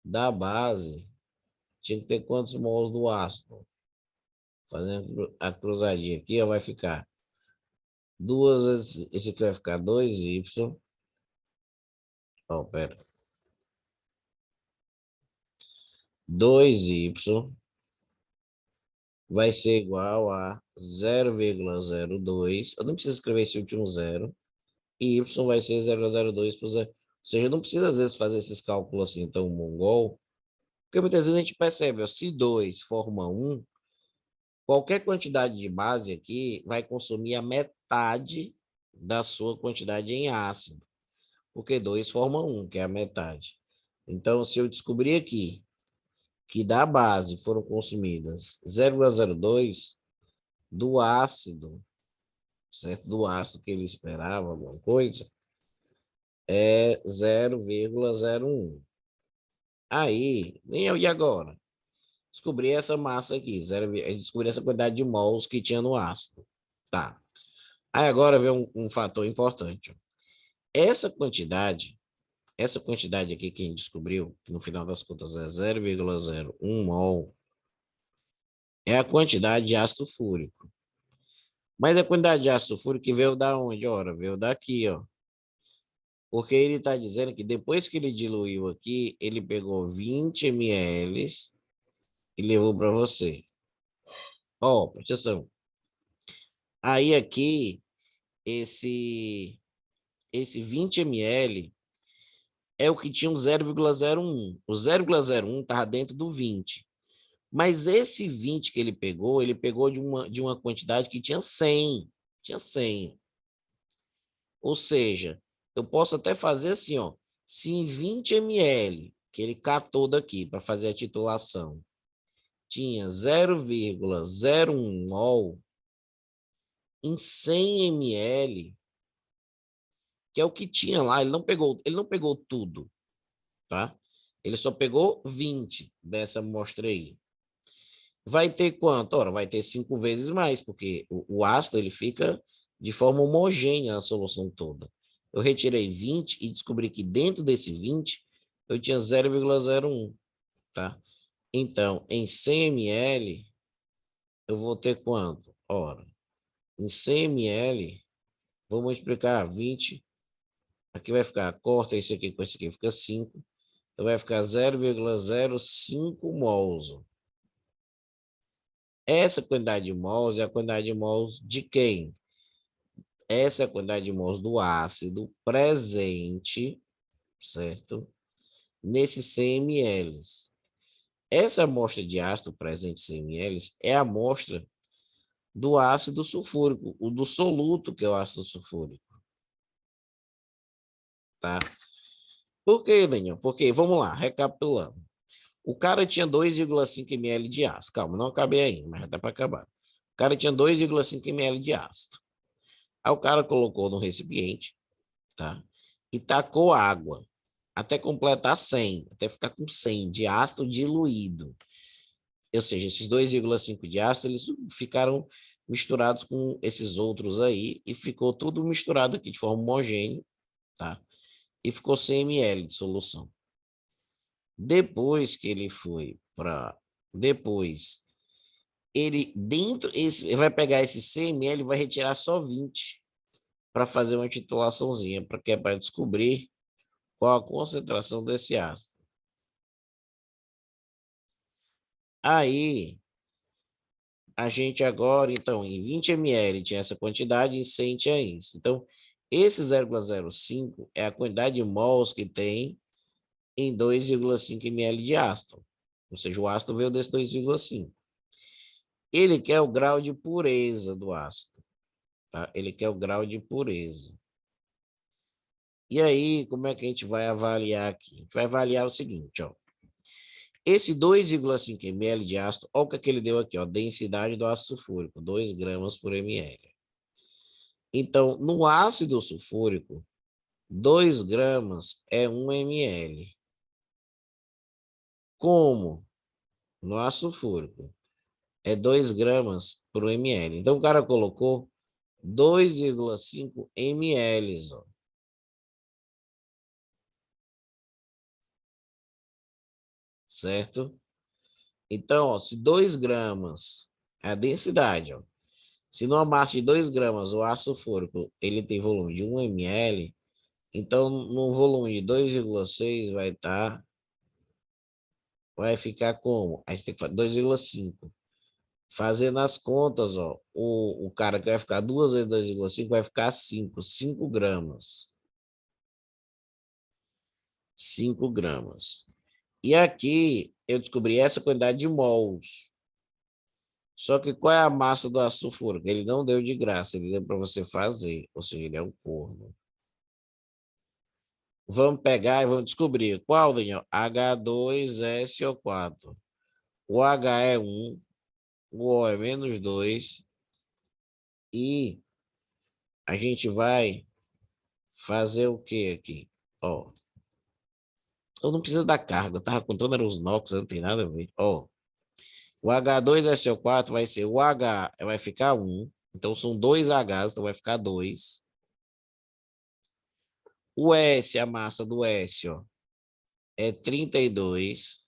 da base, tinha que ter quantos mols do ácido? Fazendo a cruzadinha aqui, ó, vai ficar duas vezes, esse aqui vai ficar 2y. Ó, pera. 2y vai ser igual a 0,02. Eu não preciso escrever esse último zero. E y vai ser 0,02 por 0. Ou seja, não precisa às vezes fazer esses cálculos assim tão mongol. Porque muitas vezes a gente percebe, ó, se 2 forma 1, qualquer quantidade de base aqui vai consumir a metade da sua quantidade em ácido. Porque 2 forma 1, que é a metade. Então, se eu descobrir aqui que da base foram consumidas 0,02 do ácido, certo? Do ácido que ele esperava, alguma coisa, é 0,01. Aí, e agora? Descobri essa massa aqui, descobri essa quantidade de mols que tinha no ácido. Tá. Aí agora vem um fator importante. Essa quantidade aqui que a gente descobriu, que no final das contas é 0,01 mol, é a quantidade de ácido fúrico. Mas a quantidade de ácido fúrico veio da onde? Ora, veio daqui, ó. Porque ele está dizendo que depois que ele diluiu aqui, ele pegou 20 ml e levou para você. Ó, presta atenção. Aí aqui, esse 20 ml é o que tinha um 0,01. O 0,01 estava dentro do 20. Mas esse 20 que ele pegou de uma quantidade que tinha 100. Tinha 100. Ou seja, eu posso até fazer assim, ó. Se em 20 ml, que ele catou daqui para fazer a titulação, tinha 0,01 mol, em 100 ml, que é o que tinha lá, ele não pegou tudo, tá? Ele só pegou 20 dessa amostra aí. Vai ter quanto? Ora, vai ter 5 vezes mais, porque o ácido ele fica de forma homogênea na solução toda. Eu retirei 20 e descobri que dentro desse 20 eu tinha 0,01, tá? Então, em 100 ml, eu vou ter quanto? Ora, em 100 ml, vou multiplicar 20, aqui vai ficar, corta esse aqui com esse aqui, fica 5, então vai ficar 0,05 mols. Essa quantidade de mols é a quantidade de mols de quem? Essa é a quantidade de mols do ácido presente, certo? Nesses 100 ml. Essa amostra de ácido presente em 100 ml é a amostra do ácido sulfúrico, o do soluto, que é o ácido sulfúrico. Tá? Por quê, Daniel? Porque, vamos lá, recapitulando. O cara tinha 2,5 ml de ácido. Calma, não acabei ainda, mas já dá para acabar. O cara tinha 2,5 ml de ácido. Aí o cara colocou no recipiente, tá? E tacou água até completar 100, até ficar com 100 de ácido diluído. Ou seja, esses 2,5 de ácido, eles ficaram misturados com esses outros aí e ficou tudo misturado aqui de forma homogênea, tá? E ficou 100 ml de solução. Depois que ele foi para... Depois, ele ele vai pegar esse 100 ml e vai retirar só 20 para fazer uma titulaçãozinha, para descobrir qual a concentração desse ácido. Aí, a gente agora, então, em 20 ml tinha essa quantidade, em 100 tinha isso. Então, esse 0,05 é a quantidade de mols que tem em 2,5 ml de ácido. Ou seja, o ácido veio desse 2,5. Ele quer o grau de pureza do ácido. Tá? Ele quer o grau de pureza. E aí, como é que a gente vai avaliar aqui? A gente vai avaliar o seguinte, ó. Esse 2,5 ml de ácido, olha o que ele deu aqui, ó, densidade do ácido sulfúrico, 2 gramas por ml. Então, no ácido sulfúrico, 2 gramas é 1 ml. Como? No ácido sulfúrico, é 2 gramas por ml. Então, o cara colocou 2,5 ml. Ó. Certo? Então, ó, se 2 gramas é a densidade, ó. Se numa massa de 2 gramas o ácido sulfúrico ele tem volume de 1 ml, então no volume de 2,6 vai ficar como? Aí você tem que fazer 2,5. Fazendo as contas, ó, o cara que vai ficar 2 vezes 2,5 vai ficar 5 gramas. 5 gramas. E aqui eu descobri essa quantidade de mols. Só que qual é a massa do ácido sulfúrico? Ele não deu de graça, ele deu para você fazer. Ou seja, ele é um corno. Vamos pegar e vamos descobrir. Qual, Daniel? H2SO4. O H é 1, o O é -2. E a gente vai fazer o que aqui? Ó, eu não preciso da carga. Eu estava contando eram os NOx, não tem nada a ver. Ó, o H2SO4 vai ser o H, vai ficar 1. Então são 2 Hs, então vai ficar 2. O S, a massa do S, ó, é 32.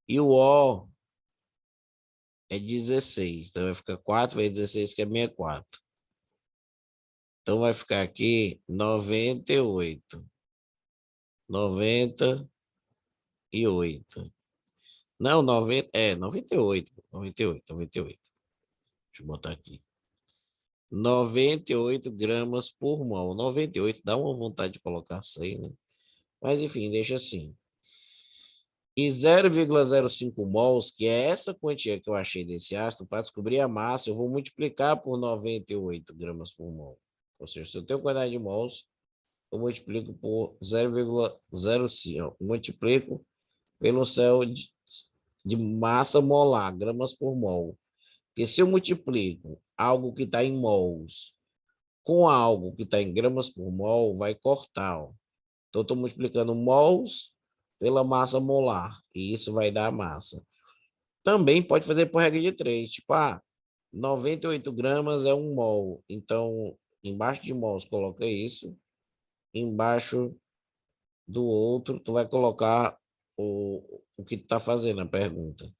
E o O é 16. Então vai ficar 4 vezes 16, que é 64. Então vai ficar aqui 98. 98. Não, 90, 98. 98, 98. Deixa eu botar aqui. 98 gramas por mol. 98 dá uma vontade de colocar 100, né? Mas enfim, deixa assim. E 0,05 mols, que é essa quantia que eu achei desse ácido, para descobrir a massa, eu vou multiplicar por 98 gramas por mol. Ou seja, se eu tenho quantidade de mols, eu multiplico por 0,05. Multiplico pelo céu de massa molar, gramas por mol. Porque se eu multiplico algo que está em mols com algo que está em gramas por mol, vai cortar. Ó. Então, estou multiplicando mols pela massa molar, e isso vai dar a massa. Também pode fazer por regra de 3, tipo, 98 gramas é 1 mol. Então, embaixo de mols, coloca isso. Embaixo do outro, tu vai colocar o que tu está fazendo a pergunta.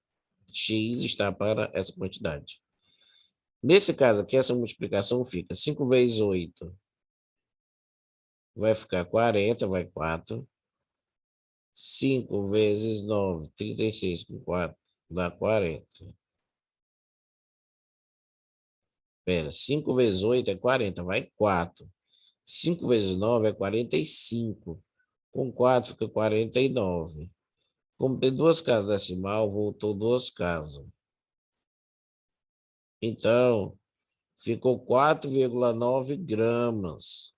X está para essa quantidade. Nesse caso aqui, essa multiplicação fica 5 vezes 8 vai ficar 40, vai 4. 5 vezes 9, 36 com 4, dá 40. Espera, 5 vezes 8 é 40, vai 4. 5 vezes 9 é 45. Com 4 fica 49. Como tem duas casas decimal, voltou duas casas. Então, ficou 4,9 gramas.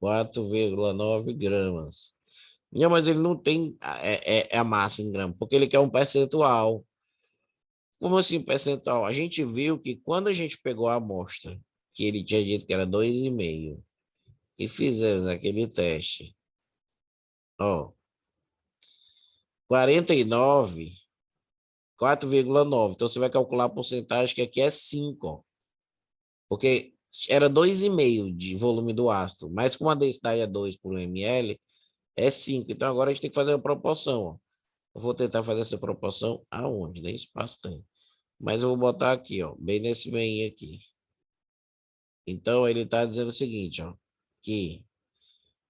4,9 gramas. Não, mas ele não tem a massa em gramas, porque ele quer um percentual. Como assim percentual? A gente viu que quando a gente pegou a amostra, que ele tinha dito que era 2,5, e fizemos aquele teste, ó, 49, 4,9. Então você vai calcular a porcentagem que aqui é 5, ó, porque era 2,5 de volume do ácido, mas como a densidade é 2 por ml, é 5. Então agora a gente tem que fazer a proporção, ó. Eu vou tentar fazer essa proporção aonde? Nem espaço tem. Mas eu vou botar aqui, ó, bem nesse meio aqui. Então ele está dizendo o seguinte, ó, que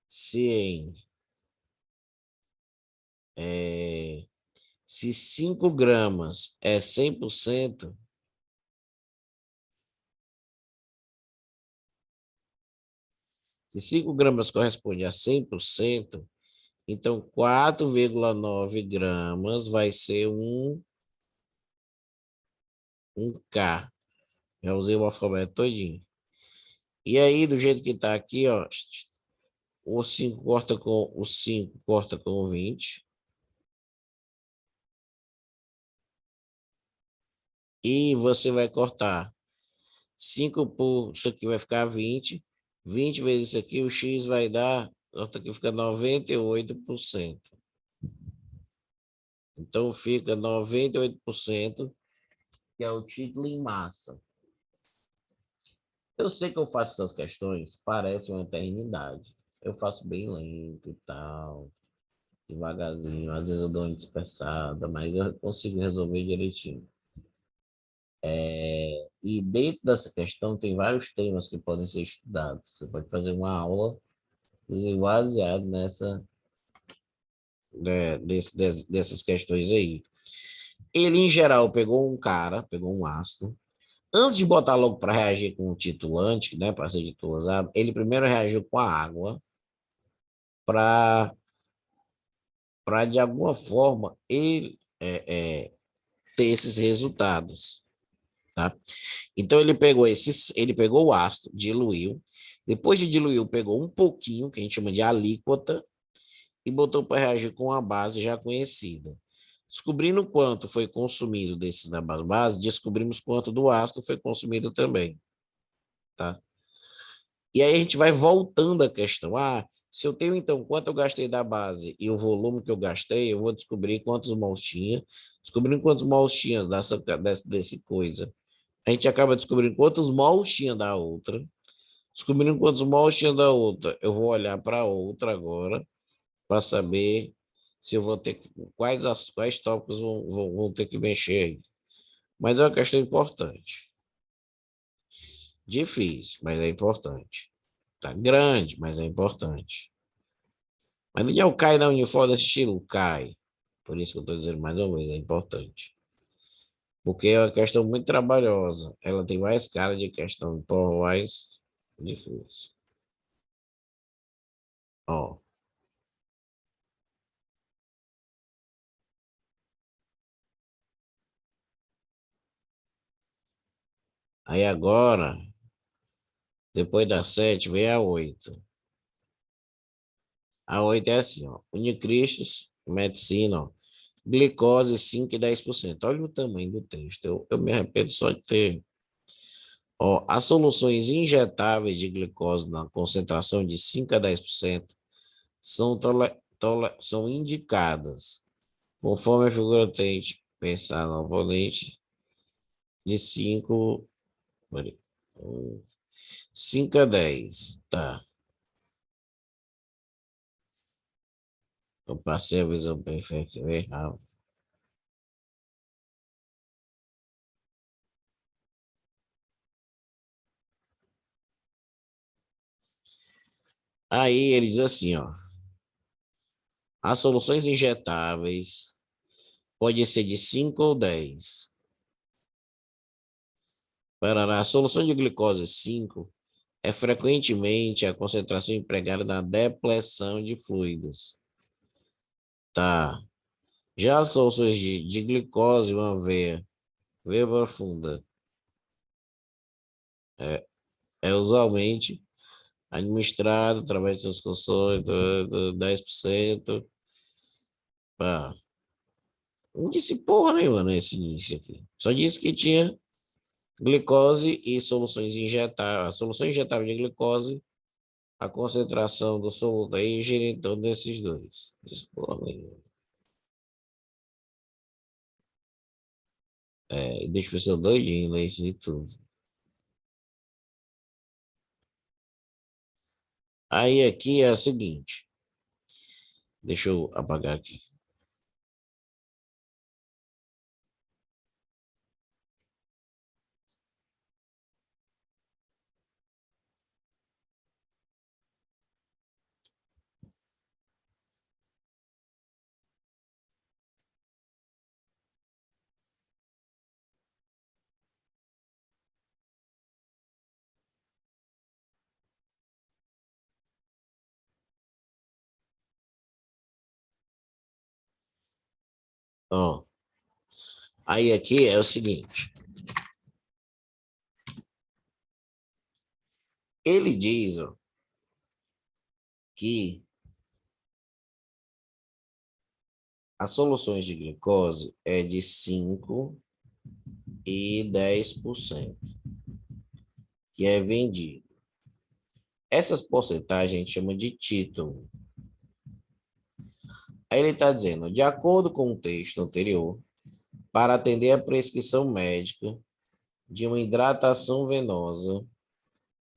se se 5 gramas é 100%, se 5 gramas corresponde a 100%, então 4,9 gramas vai ser um K. Já usei o alfabeto todinho. E aí, do jeito que está aqui, ó, o 5 corta com o 5 corta com o 20. E você vai cortar 5 por isso aqui vai ficar 20. 20 vezes isso aqui, o X vai dar, aqui fica 98%. Então fica 98%, que é o título em massa. Eu sei que eu faço essas questões, parece uma eternidade. eu faço bem lento e tal, devagarzinho. Às vezes eu dou uma dispersada, mas eu consigo resolver direitinho. E dentro dessa questão tem vários temas que podem ser estudados. Você pode fazer uma aula, inclusive, baseado dessas questões aí. Ele, em geral, pegou um ácido. Antes de botar logo para reagir com o titulante, né, para ser titulosado, ele primeiro reagiu com a água para, de alguma forma, ele ter esses resultados. Tá? Então, ele pegou o ácido, diluiu. Depois de diluir, pegou um pouquinho, que a gente chama de alíquota, e botou para reagir com a base já conhecida. Descobrindo quanto foi consumido desses da base, descobrimos quanto do ácido foi consumido também. Tá? E aí a gente vai voltando à questão. Se eu tenho, então, quanto eu gastei da base e o volume que eu gastei, eu vou descobrir quantos mols tinha. Descobrindo quantos mols tinha desse coisa. A gente acaba descobrindo quantos mols tinha da outra. Descobrindo quantos mols tinha da outra, eu vou olhar para a outra agora para saber se eu vou ter quais tópicos vão ter que mexer aí. Mas é uma questão importante. Difícil, mas é importante. Tá grande, mas é importante. Mas Daniel cai na Unifor desse estilo? Cai. Por isso que eu estou dizendo mais uma vez, é importante. Porque é uma questão muito trabalhosa. Ela tem mais cara de questão por mais difícil. Ó. Aí agora, depois da 7, vem a 8. A 8 é assim, ó. Unicristos, medicina, ó. Glicose 5 e 10%. Olha o tamanho do texto. Eu me arrependo só de ter. Ó, as soluções injetáveis de glicose na concentração de 5 a 10% são indicadas, conforme a figura tente pensar novamente, de 5 a 10. Tá. Eu passei a visão perfeita errado. Aí ele diz assim, ó. As soluções injetáveis pode ser de 5 ou 10. Para a solução de glicose 5 é frequentemente a concentração empregada na depleção de fluidos. Tá. Já as soluções de glicose, uma veia profunda, é usualmente administrado através de suas funções, 10%. Pá. Não disse porra nenhuma nesse início aqui. Só disse que tinha glicose e soluções injetáveis. A solução injetável de glicose, a concentração do soluto aí gira em torno desses dois. Disse porra nenhuma. Deixa a pessoa doidinho, né? Isso de tudo. Aí aqui é o seguinte. Deixa eu apagar aqui. Ó, aí aqui é o seguinte. Ele diz, ó, que as soluções de glicose é de 5 e 10% que é vendido. Essas porcentagens a gente chama de título. Aí ele está dizendo, de acordo com o texto anterior, para atender a prescrição médica de uma hidratação venosa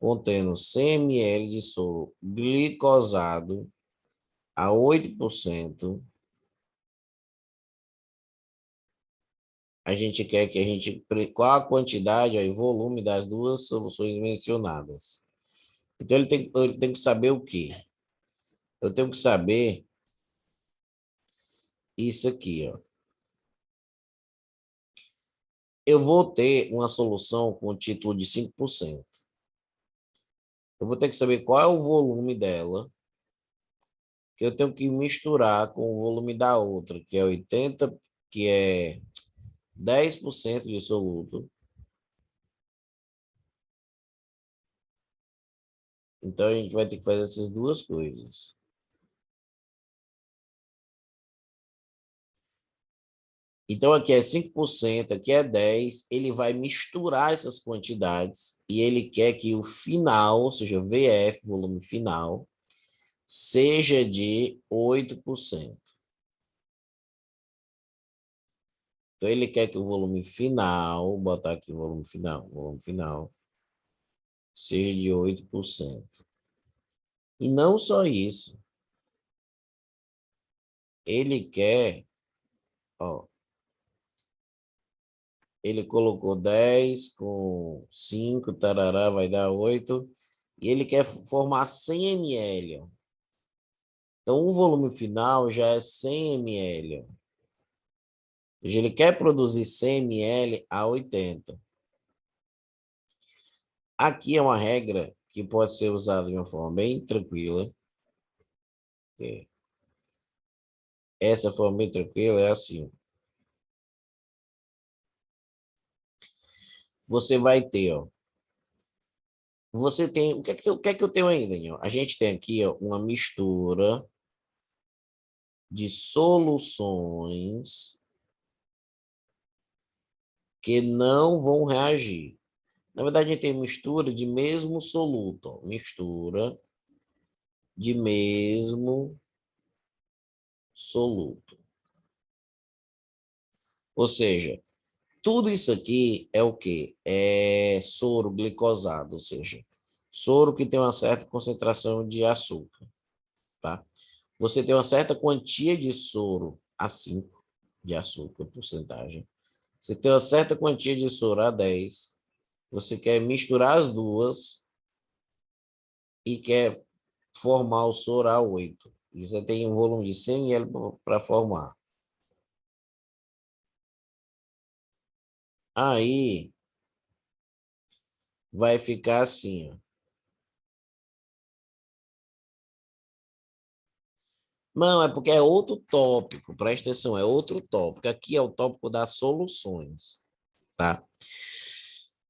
contendo 100 ml de soro glicosado a 8%, a gente quer que qual a quantidade e volume das duas soluções mencionadas. Então, ele tem que saber o quê? Eu tenho que saber isso aqui, ó. Eu vou ter uma solução com título de 5%. Eu vou ter que saber qual é o volume dela, que eu tenho que misturar com o volume da outra, que é 80, que é 10% de soluto. Então, a gente vai ter que fazer essas duas coisas. Então, aqui é 5%, aqui é 10%. Ele vai misturar essas quantidades e ele quer que o final, ou seja, VF, volume final, seja de 8%. Então, ele quer que o volume final, vou botar aqui o volume final, seja de 8%. E não só isso. Ele quer, ó, ele colocou 10 com 5, tarará, vai dar 8. E ele quer formar 100 ml. Ó. Então, o volume final já é 100 ml. Ó. Ele quer produzir 100 ml a 80. Aqui é uma regra que pode ser usada de uma forma bem tranquila. Essa forma bem tranquila é assim. Você vai ter, ó. Você tem. O que é que eu tenho ainda, Daniel? A gente tem aqui, ó, uma mistura de soluções que não vão reagir. Na verdade, a gente tem mistura de mesmo soluto. Ó. Mistura de mesmo soluto. Ou seja, tudo isso aqui é o quê? É soro glicosado, ou seja, soro que tem uma certa concentração de açúcar, tá? Você tem uma certa quantia de soro A5 de açúcar, porcentagem. Você tem uma certa quantia de soro A10. Você quer misturar as duas e quer formar o soro A8. E você tem um volume de 100 ml para formar. Aí vai ficar assim, ó. Não, é porque é outro tópico, presta atenção, é outro tópico. Aqui é o tópico das soluções, tá?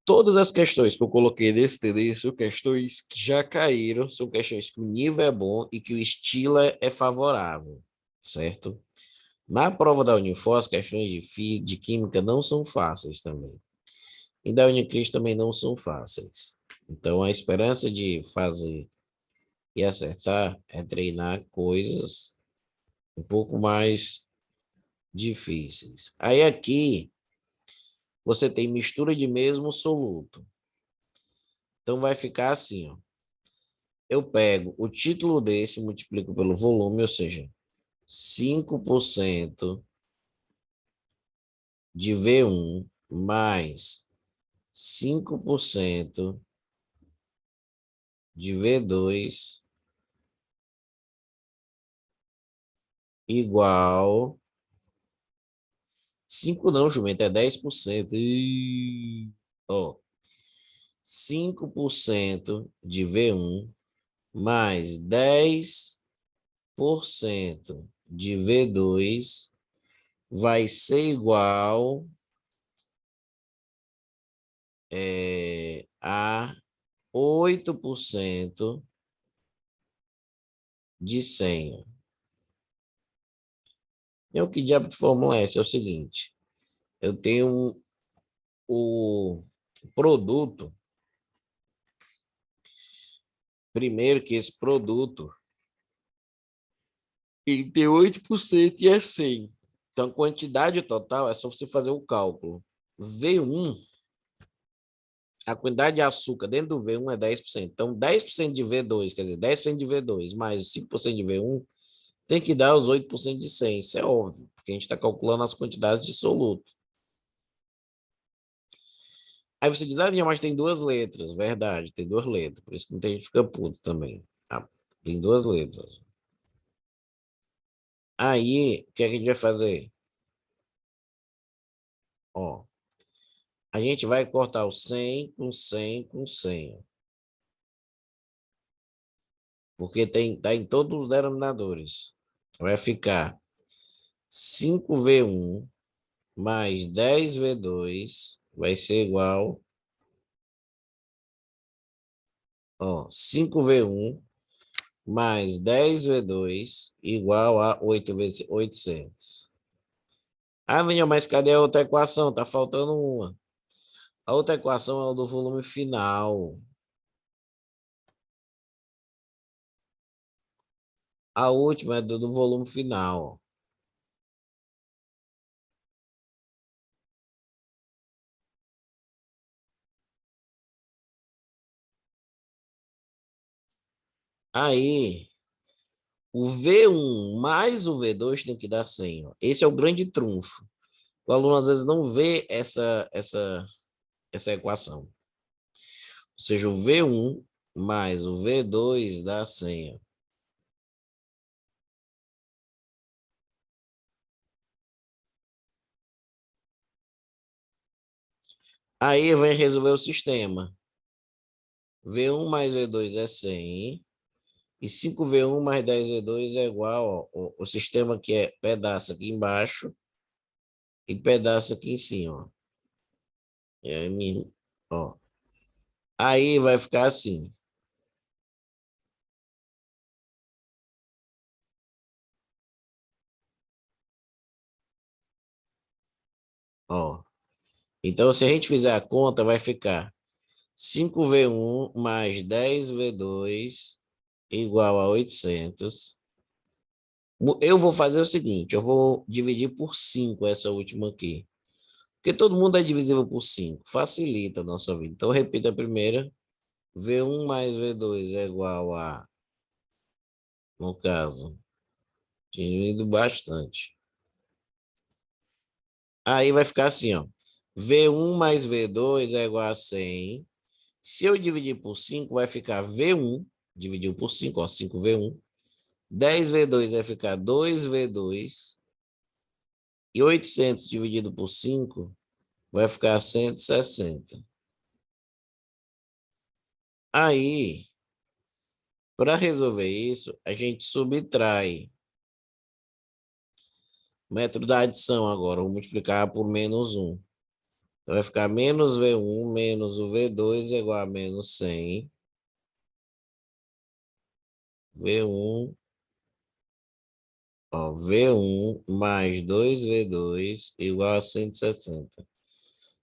Todas as questões que eu coloquei nesse TD são questões que já caíram, são questões que o nível é bom e que o estilo é favorável, certo? Na prova da Unifor, as questões de química não são fáceis também. E da Unicris também não são fáceis. Então, a esperança de fazer e acertar é treinar coisas um pouco mais difíceis. Aí aqui, você tem mistura de mesmo soluto. Então, vai ficar assim, ó. Eu pego o título desse, multiplico pelo volume, ou seja, 5% de V1 mais 5% de V2 igual 5 não, jumento, é 10%. Ó, 5% de V1 mais 10% de V2 vai ser igual a 8% de 100. E o que diabo de fórmula é essa? É o seguinte, eu tenho o produto, primeiro que esse produto ele tem 8% e é 100. Então, a quantidade total é só você fazer o cálculo. V1 A quantidade de açúcar dentro do V1 é 10%. Então, 10% de V2, quer dizer, 10% de V2 mais 5% de V1, tem que dar os 8% de 100. Isso é óbvio, porque a gente está calculando as quantidades de soluto. Aí você diz, ah, mas tem duas letras. Verdade, tem duas letras. Por isso que muita gente fica puto também. Tá? Tem duas letras. Aí, o que é que a gente vai fazer? Ó, a gente vai cortar o 100 com 100 com 100. Porque tá em todos os denominadores. Vai ficar 5V1 mais 10V2 vai ser igual, ó, 5V1 mais 10V2 igual a 8 vezes 800. Ah, Vinho, mas cadê a outra equação? Tá faltando uma. A outra equação é o do volume final. A última é do volume final. Aí, o V1 mais o V2 tem que dar 100. Ó. Esse é o grande trunfo. O aluno às vezes não vê essa equação. Ou seja, o V1 mais o V2 dá 100. Ó. Aí vai resolver o sistema. V1 mais V2 é 100. E 5V1 mais 10V2 é igual, ó, o sistema que é pedaço aqui embaixo e pedaço aqui em cima. Ó. Aí vai ficar assim. Ó. Então, se a gente fizer a conta, vai ficar 5V1 mais 10V2 igual a 800. Eu vou fazer o seguinte, eu vou dividir por 5 essa última aqui. Porque todo mundo é divisível por 5. Facilita a nossa vida. Então, repita a primeira. V1 mais V2 é igual a, no caso, diminuindo bastante. Aí vai ficar assim, ó. V1 mais V2 é igual a 100. Se eu dividir por 5, vai ficar V1, dividiu por 5, ó, 5V1. 10V2 vai ficar 2V2. E 800 dividido por 5 vai ficar 160. Aí, para resolver isso, a gente subtrai o método da adição agora. Vou multiplicar por menos 1. Então, vai ficar menos V1 menos o V2 é igual a menos 100. V1, ó, V1 mais 2V2 igual a 160.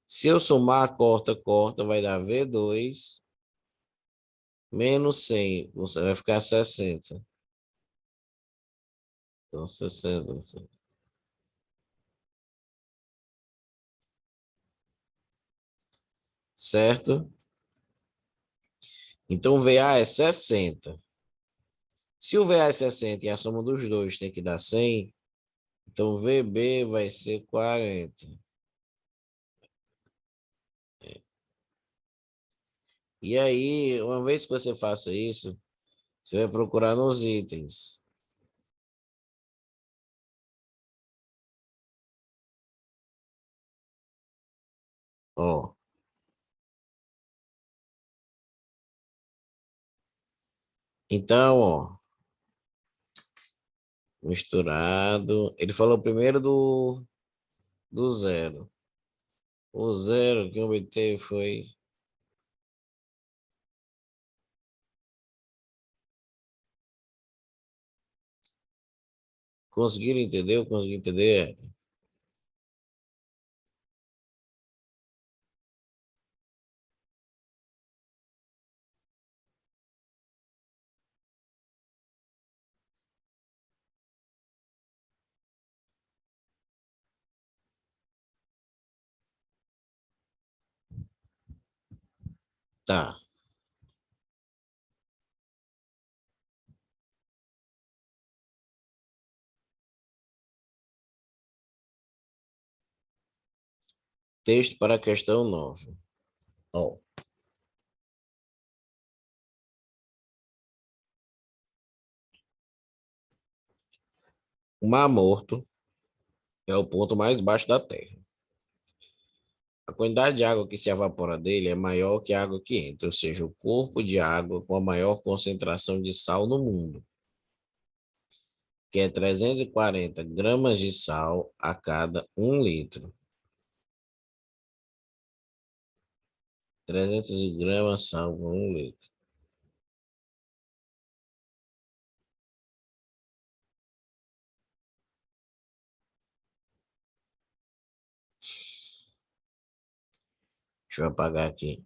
Se eu somar, corta, corta, vai dar V2 menos 100. Você vai ficar 60. Então, 60. Certo? Então, o VA é 60. Se o VA é 60 e a soma dos dois tem que dar 100, então o VB vai ser 40. E aí, uma vez que você faça isso, você vai procurar nos itens. Ó. Então, ó, misturado. Ele falou primeiro do zero. O zero que eu obteve foi. Conseguiram entender? Consegui entender? Tá. Texto para a questão 9. Ó. O Mar Morto é o ponto mais baixo da Terra. A quantidade de água que se evapora dele é maior que a água que entra, ou seja, o corpo de água com a maior concentração de sal no mundo, que é 340 gramas de sal a cada 1 litro. 300 gramas de sal por 1 litro. Deixa eu apagar aqui.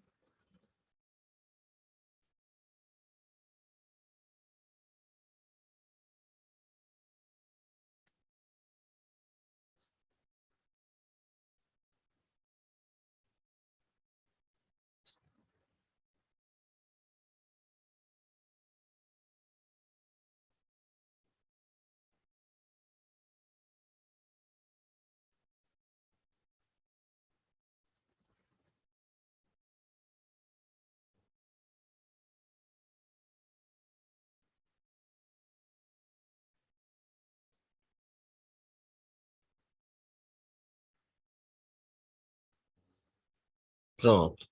Pronto.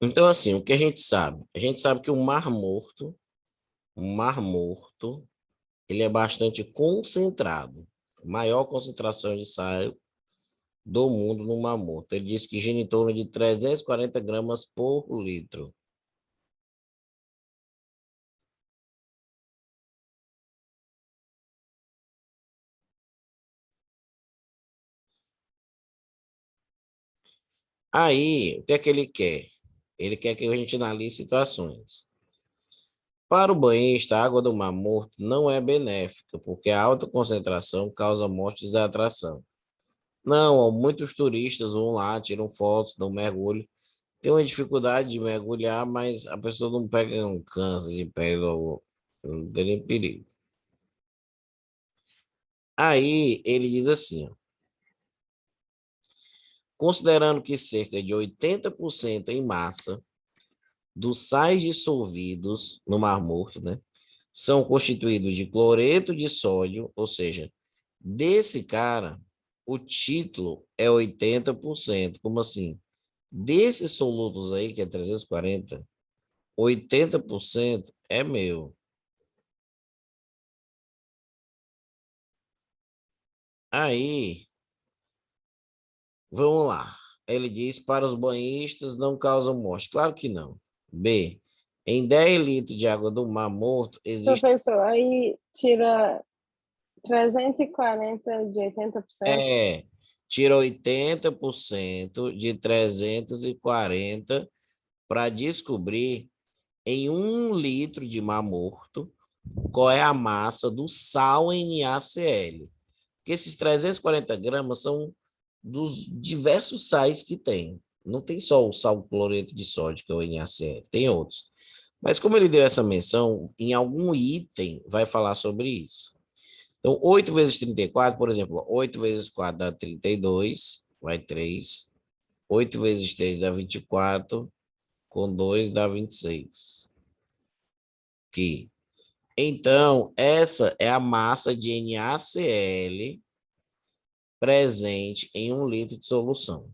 Então, assim, o que a gente sabe? A gente sabe que o Mar Morto, ele é bastante concentrado. Maior concentração de sal do mundo no Mar Morto. Ele diz que gira em torno de 340 gramas por litro. Aí, o que é que ele quer? Ele quer que a gente analise situações. Para o banhista, a água do Mar Morto não é benéfica, porque a alta concentração causa morte e desatração. Não, muitos turistas vão lá, tiram fotos, dão mergulho. Tem uma dificuldade de mergulhar, mas a pessoa não pega um câncer de pele ou não tem nem perigo. Aí ele diz assim, ó, considerando que cerca de 80% em massa dos sais dissolvidos no Mar Morto, né, são constituídos de cloreto de sódio, ou seja, desse cara, o título é 80%. Como assim? Desses solutos aí, que é 340, 80% é meu. Aí, vamos lá. Ele diz, para os banhistas não causam morte. Claro que não. B, em 10 litros de água do Mar Morto, existe... Professor, aí tira 340 de 80%. Tira 80% de 340 para descobrir em 1 litro de Mar Morto qual é a massa do sal NaCl. Porque esses 340 gramas são dos diversos sais que tem. Não tem só o sal cloreto de sódio, que é o NaCl, tem outros. Mas como ele deu essa menção, em algum item vai falar sobre isso. Então, 8 vezes 34, por exemplo, 8 vezes 4 dá 32, vai 3. 8 vezes 3 dá 24, com 2 dá 26. Aqui. Então, essa é a massa de NaCl presente em 1 litro de solução.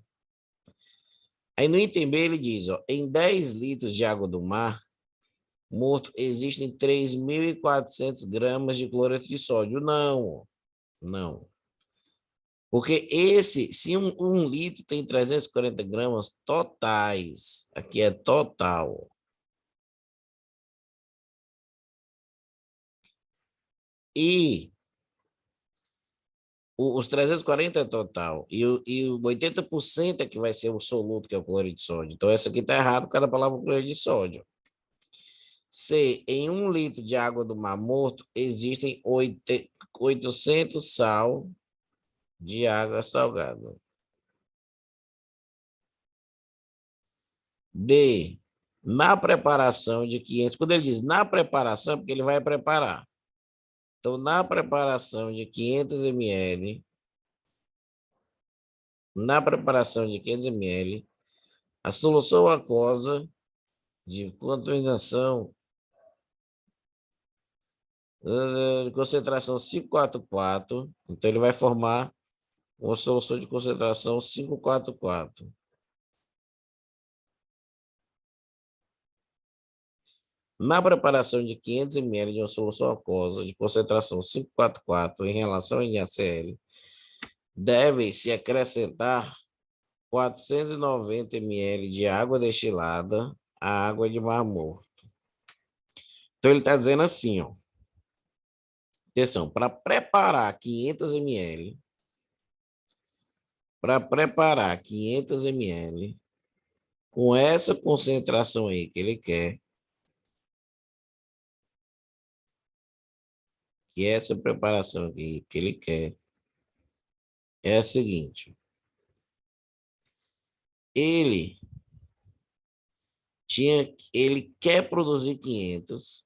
Aí no item B ele diz, ó, em 10 litros de água do Mar Morto existem 3.400 gramas de cloreto de sódio. Não, não. Porque se um litro tem 340 gramas totais, aqui é total. E os 340 é total. E o 80% é que vai ser o soluto, que é o cloreto de sódio. Então, essa aqui está errado, cada palavra cloreto de sódio. C, em 1 litro de água do Mar Morto, existem 800 sal de água salgada. D, na preparação de 500. Quando ele diz na preparação, é porque ele vai preparar. Então, na preparação de 500 ml, a solução aquosa de contaminação de concentração 544, então ele vai formar uma solução de concentração 544. Na preparação de 500 ml de uma solução aquosa de concentração 544 em relação a NaCl, deve-se acrescentar 490 ml de água destilada à água de Mar Morto. Então, ele está dizendo assim, ó. Atenção, para preparar 500 ml, com essa concentração aí que ele quer, que essa preparação aqui que ele quer, é a seguinte. Ele quer produzir 500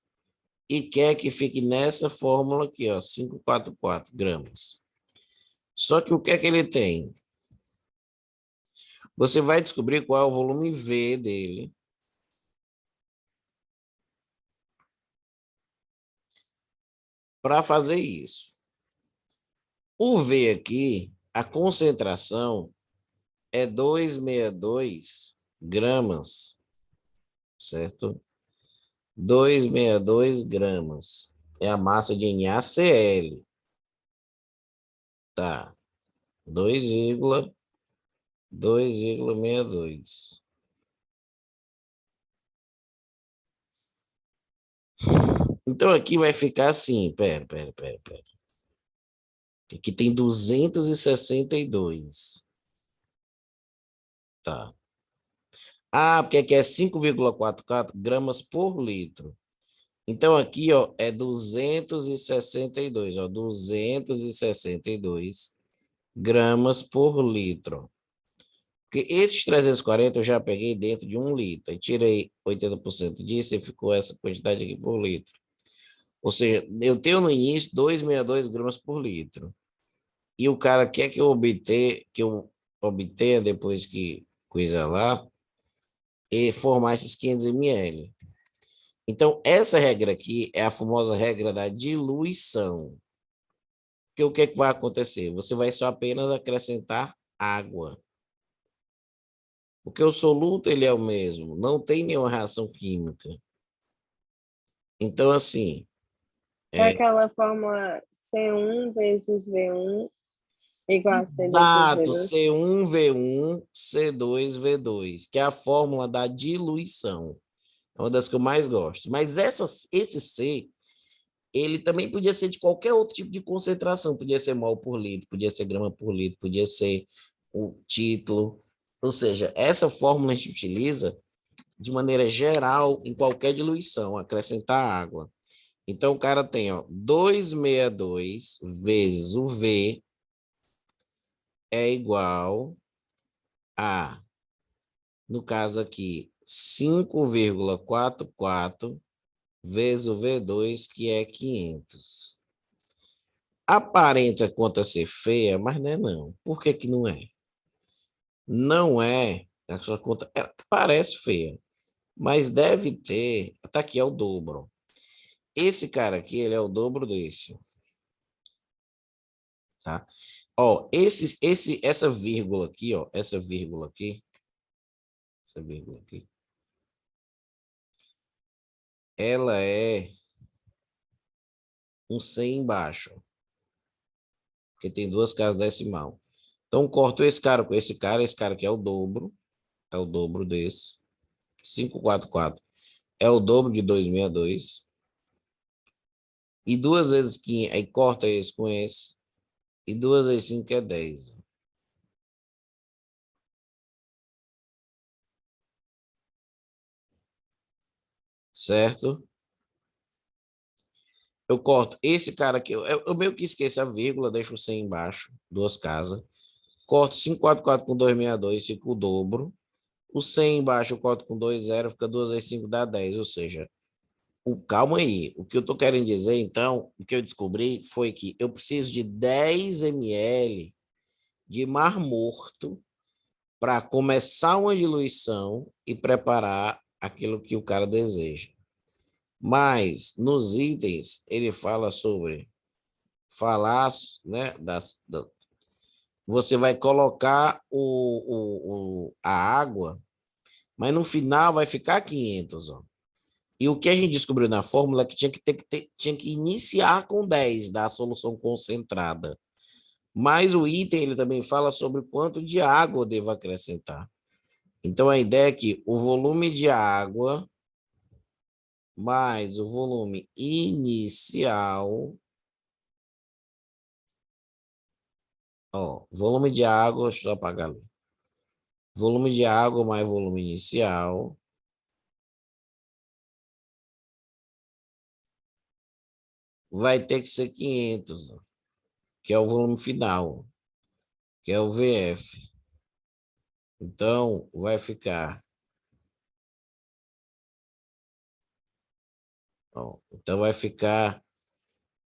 e quer que fique nessa fórmula aqui, ó, 544 gramas. Só que o que é que ele tem? Você vai descobrir qual é o volume V dele. Para fazer isso. O V aqui, a concentração é 262 gramas, certo? 262 gramas. É a massa de NaCl. Tá. 2,62. Então, aqui vai ficar assim. Pera. Aqui tem 262. Tá. Ah, porque aqui é 5,44 gramas por litro. Então, aqui, ó, é 262, ó, 262 gramas por litro. Porque esses 340 eu já peguei dentro de 1 litro. E tirei 80% disso e ficou essa quantidade aqui por litro. Ou seja, eu tenho no início 262 gramas por litro. E o cara quer que eu obtenha depois que coisa lá, e formar esses 500 ml. Então, essa regra aqui é a famosa regra da diluição. Porque o que é que vai acontecer? Você vai só apenas acrescentar água. Porque o soluto ele é o mesmo, não tem nenhuma reação química. Então, assim... É aquela fórmula C1 vezes V1 igual a C2 vezes Exato, V2. C1V1, C2V2, que é a fórmula da diluição. É uma das que eu mais gosto. Mas esse C, ele também podia ser de qualquer outro tipo de concentração. Podia ser mol por litro, podia ser grama por litro, podia ser o título. Ou seja, essa fórmula a gente utiliza de maneira geral em qualquer diluição, acrescentar água. Então, o cara tem, ó, 262 vezes o V é igual a, no caso aqui, 5,44 vezes o V2, que é 500. Aparenta conta ser feia, mas não é não. Por que que não é? Não é, a sua conta parece feia, mas deve ter, tá aqui, é o dobro. Esse cara aqui, ele é o dobro desse. Tá? Ó, essa vírgula aqui, ó, essa vírgula aqui, ela é um 100 embaixo, porque tem duas casas decimal. Então, corto esse cara com esse cara aqui é o dobro desse, 544, é o dobro de 262, e 2 vezes 5, aí corta esse com esse, e 2 vezes 5 é 10. Certo? Eu corto esse cara aqui, eu meio que esqueço a vírgula, deixo o 100 embaixo, duas casas, corto 544 com 262, fica o dobro. O 100 embaixo eu corto com 2, 0, fica 2 vezes 5 dá 10, ou seja, calma aí, o que eu estou querendo dizer, então, o que eu descobri foi que eu preciso de 10 ml de Mar Morto para começar uma diluição e preparar aquilo que o cara deseja. Mas, nos itens, ele fala sobre falar, né, você vai colocar a água, mas no final vai ficar 500, ó. E o que a gente descobriu na fórmula é que tinha que iniciar com 10 da solução concentrada. Mas o item ele também fala sobre quanto de água eu devo acrescentar. Então a ideia é que o volume de água mais o volume inicial, ó, volume de água, deixa eu apagar ali. Volume de água mais volume inicial vai ter que ser 500, ó, que é o volume final, que é o VF. Então, vai ficar. Ó, então, vai ficar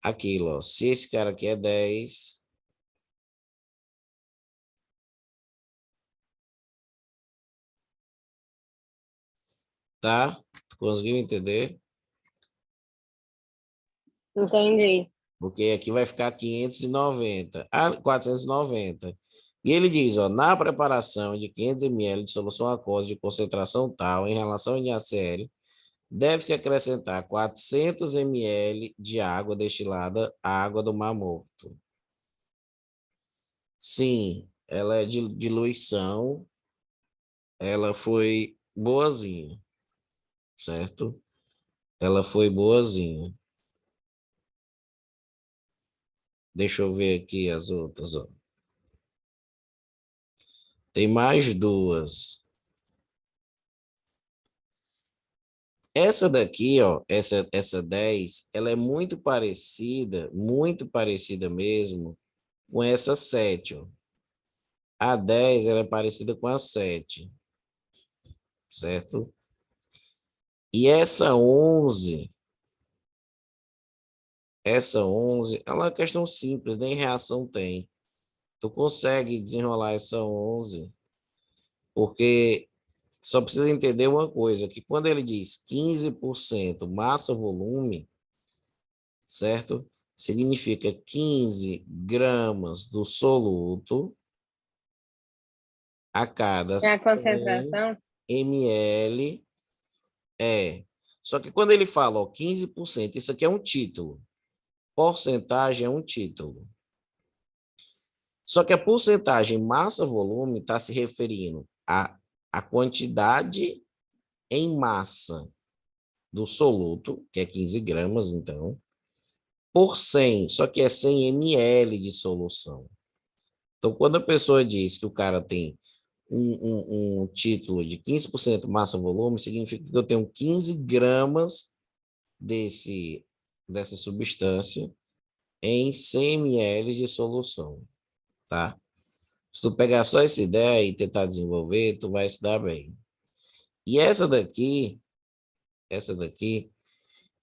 aquilo. Ó, se esse cara aqui é 10, tá? Conseguiu entender? Entendi. Porque aqui vai ficar 590. 490. E ele diz, ó, na preparação de 500 ml de solução aquosa de concentração tal, em relação ao NaCl, deve-se acrescentar 400 ml de água destilada, água do Mar Morto. Sim, ela é de diluição, ela foi boazinha, certo? Ela foi boazinha. Deixa eu ver aqui as outras, ó. Tem mais duas. Essa daqui, ó, essa 10, ela é muito parecida mesmo com essa 7, ó. A 10, ela é parecida com a 7, certo? E essa 11, ela é uma questão simples, nem reação tem. Tu consegue desenrolar essa 11, porque só precisa entender uma coisa, que quando ele diz 15% massa-volume, certo? Significa 15 gramas do soluto a cada É a 100 concentração? ml. Só que quando ele fala, ó, 15%, isso aqui é um título. Porcentagem é um título. Só que a porcentagem massa-volume está se referindo à quantidade em massa do soluto, que é 15 gramas, então, por 100, só que é 100 ml de solução. Então, quando a pessoa diz que o cara tem um título de 15% massa-volume, significa que eu tenho 15 gramas dessa substância em 100 ml de solução, tá? Se tu pegar só essa ideia e tentar desenvolver, tu vai se dar bem. E essa daqui,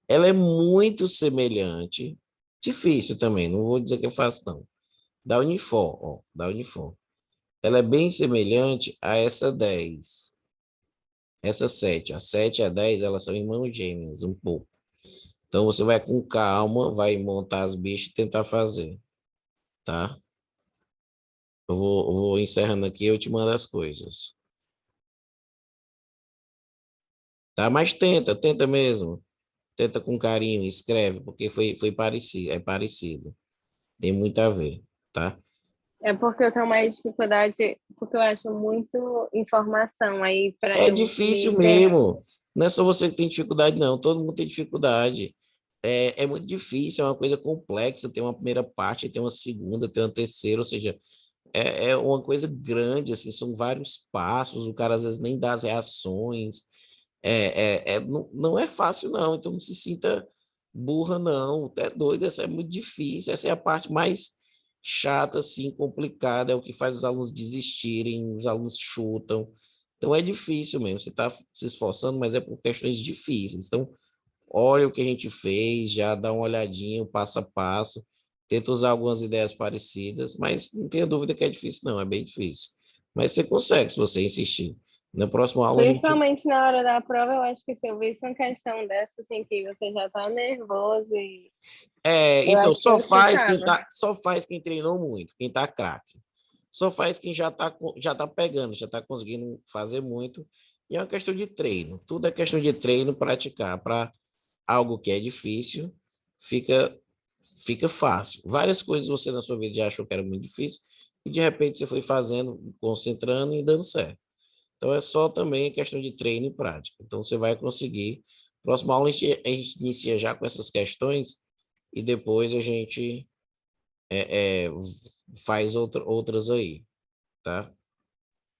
ela é muito semelhante, difícil também, não vou dizer que é fácil não, da Unifor, ó, da Unifor. Ela é bem semelhante a essa 10, essa 7. A 7 e a 10, elas são irmãos gêmeos, um pouco. Então, você vai com calma, vai montar as bichas e tentar fazer, tá? Eu vou encerrando aqui e eu te mando as coisas. Tá? Mas tenta mesmo. Tenta com carinho, escreve, porque foi parecido, é parecido. Tem muito a ver, tá? É porque eu tenho mais dificuldade, porque eu acho muito informação aí para É eu difícil me perder. mesmo. Não é só você que tem dificuldade, não. Todo mundo tem dificuldade. É muito difícil, é uma coisa complexa. Tem uma primeira parte, tem uma segunda, tem uma terceira, ou seja, é uma coisa grande, assim, são vários passos, o cara às vezes nem dá as reações. Não é fácil, não. Então não se sinta burra, não. É doido, essa é muito difícil. Essa é a parte mais chata, assim, complicada, é o que faz os alunos desistirem, os alunos chutam. Então, é difícil mesmo. Você está se esforçando, mas é por questões difíceis. Então, olha o que a gente fez, já dá uma olhadinha, o passo a passo, tenta usar algumas ideias parecidas, mas não tenha dúvida que é difícil, não, é bem difícil. Mas você consegue, se você insistir. Na próxima aula, a gente... Principalmente na hora da prova, eu acho que se eu visse uma questão dessa, assim, que você já tá nervoso e eu Então, acho que eu ficava. só faz quem treinou muito, quem tá craque. Só faz quem já tá pegando, já tá conseguindo fazer muito. E é uma questão de treino. Tudo é questão de treino, praticar. Para algo que é difícil, fica fica fácil. Várias coisas você na sua vida já achou que era muito difícil e de repente você foi fazendo, concentrando e dando certo. Então é só também questão de treino e prática. Então você vai conseguir. Próxima aula a gente inicia já com essas questões e depois a gente faz outras aí, tá?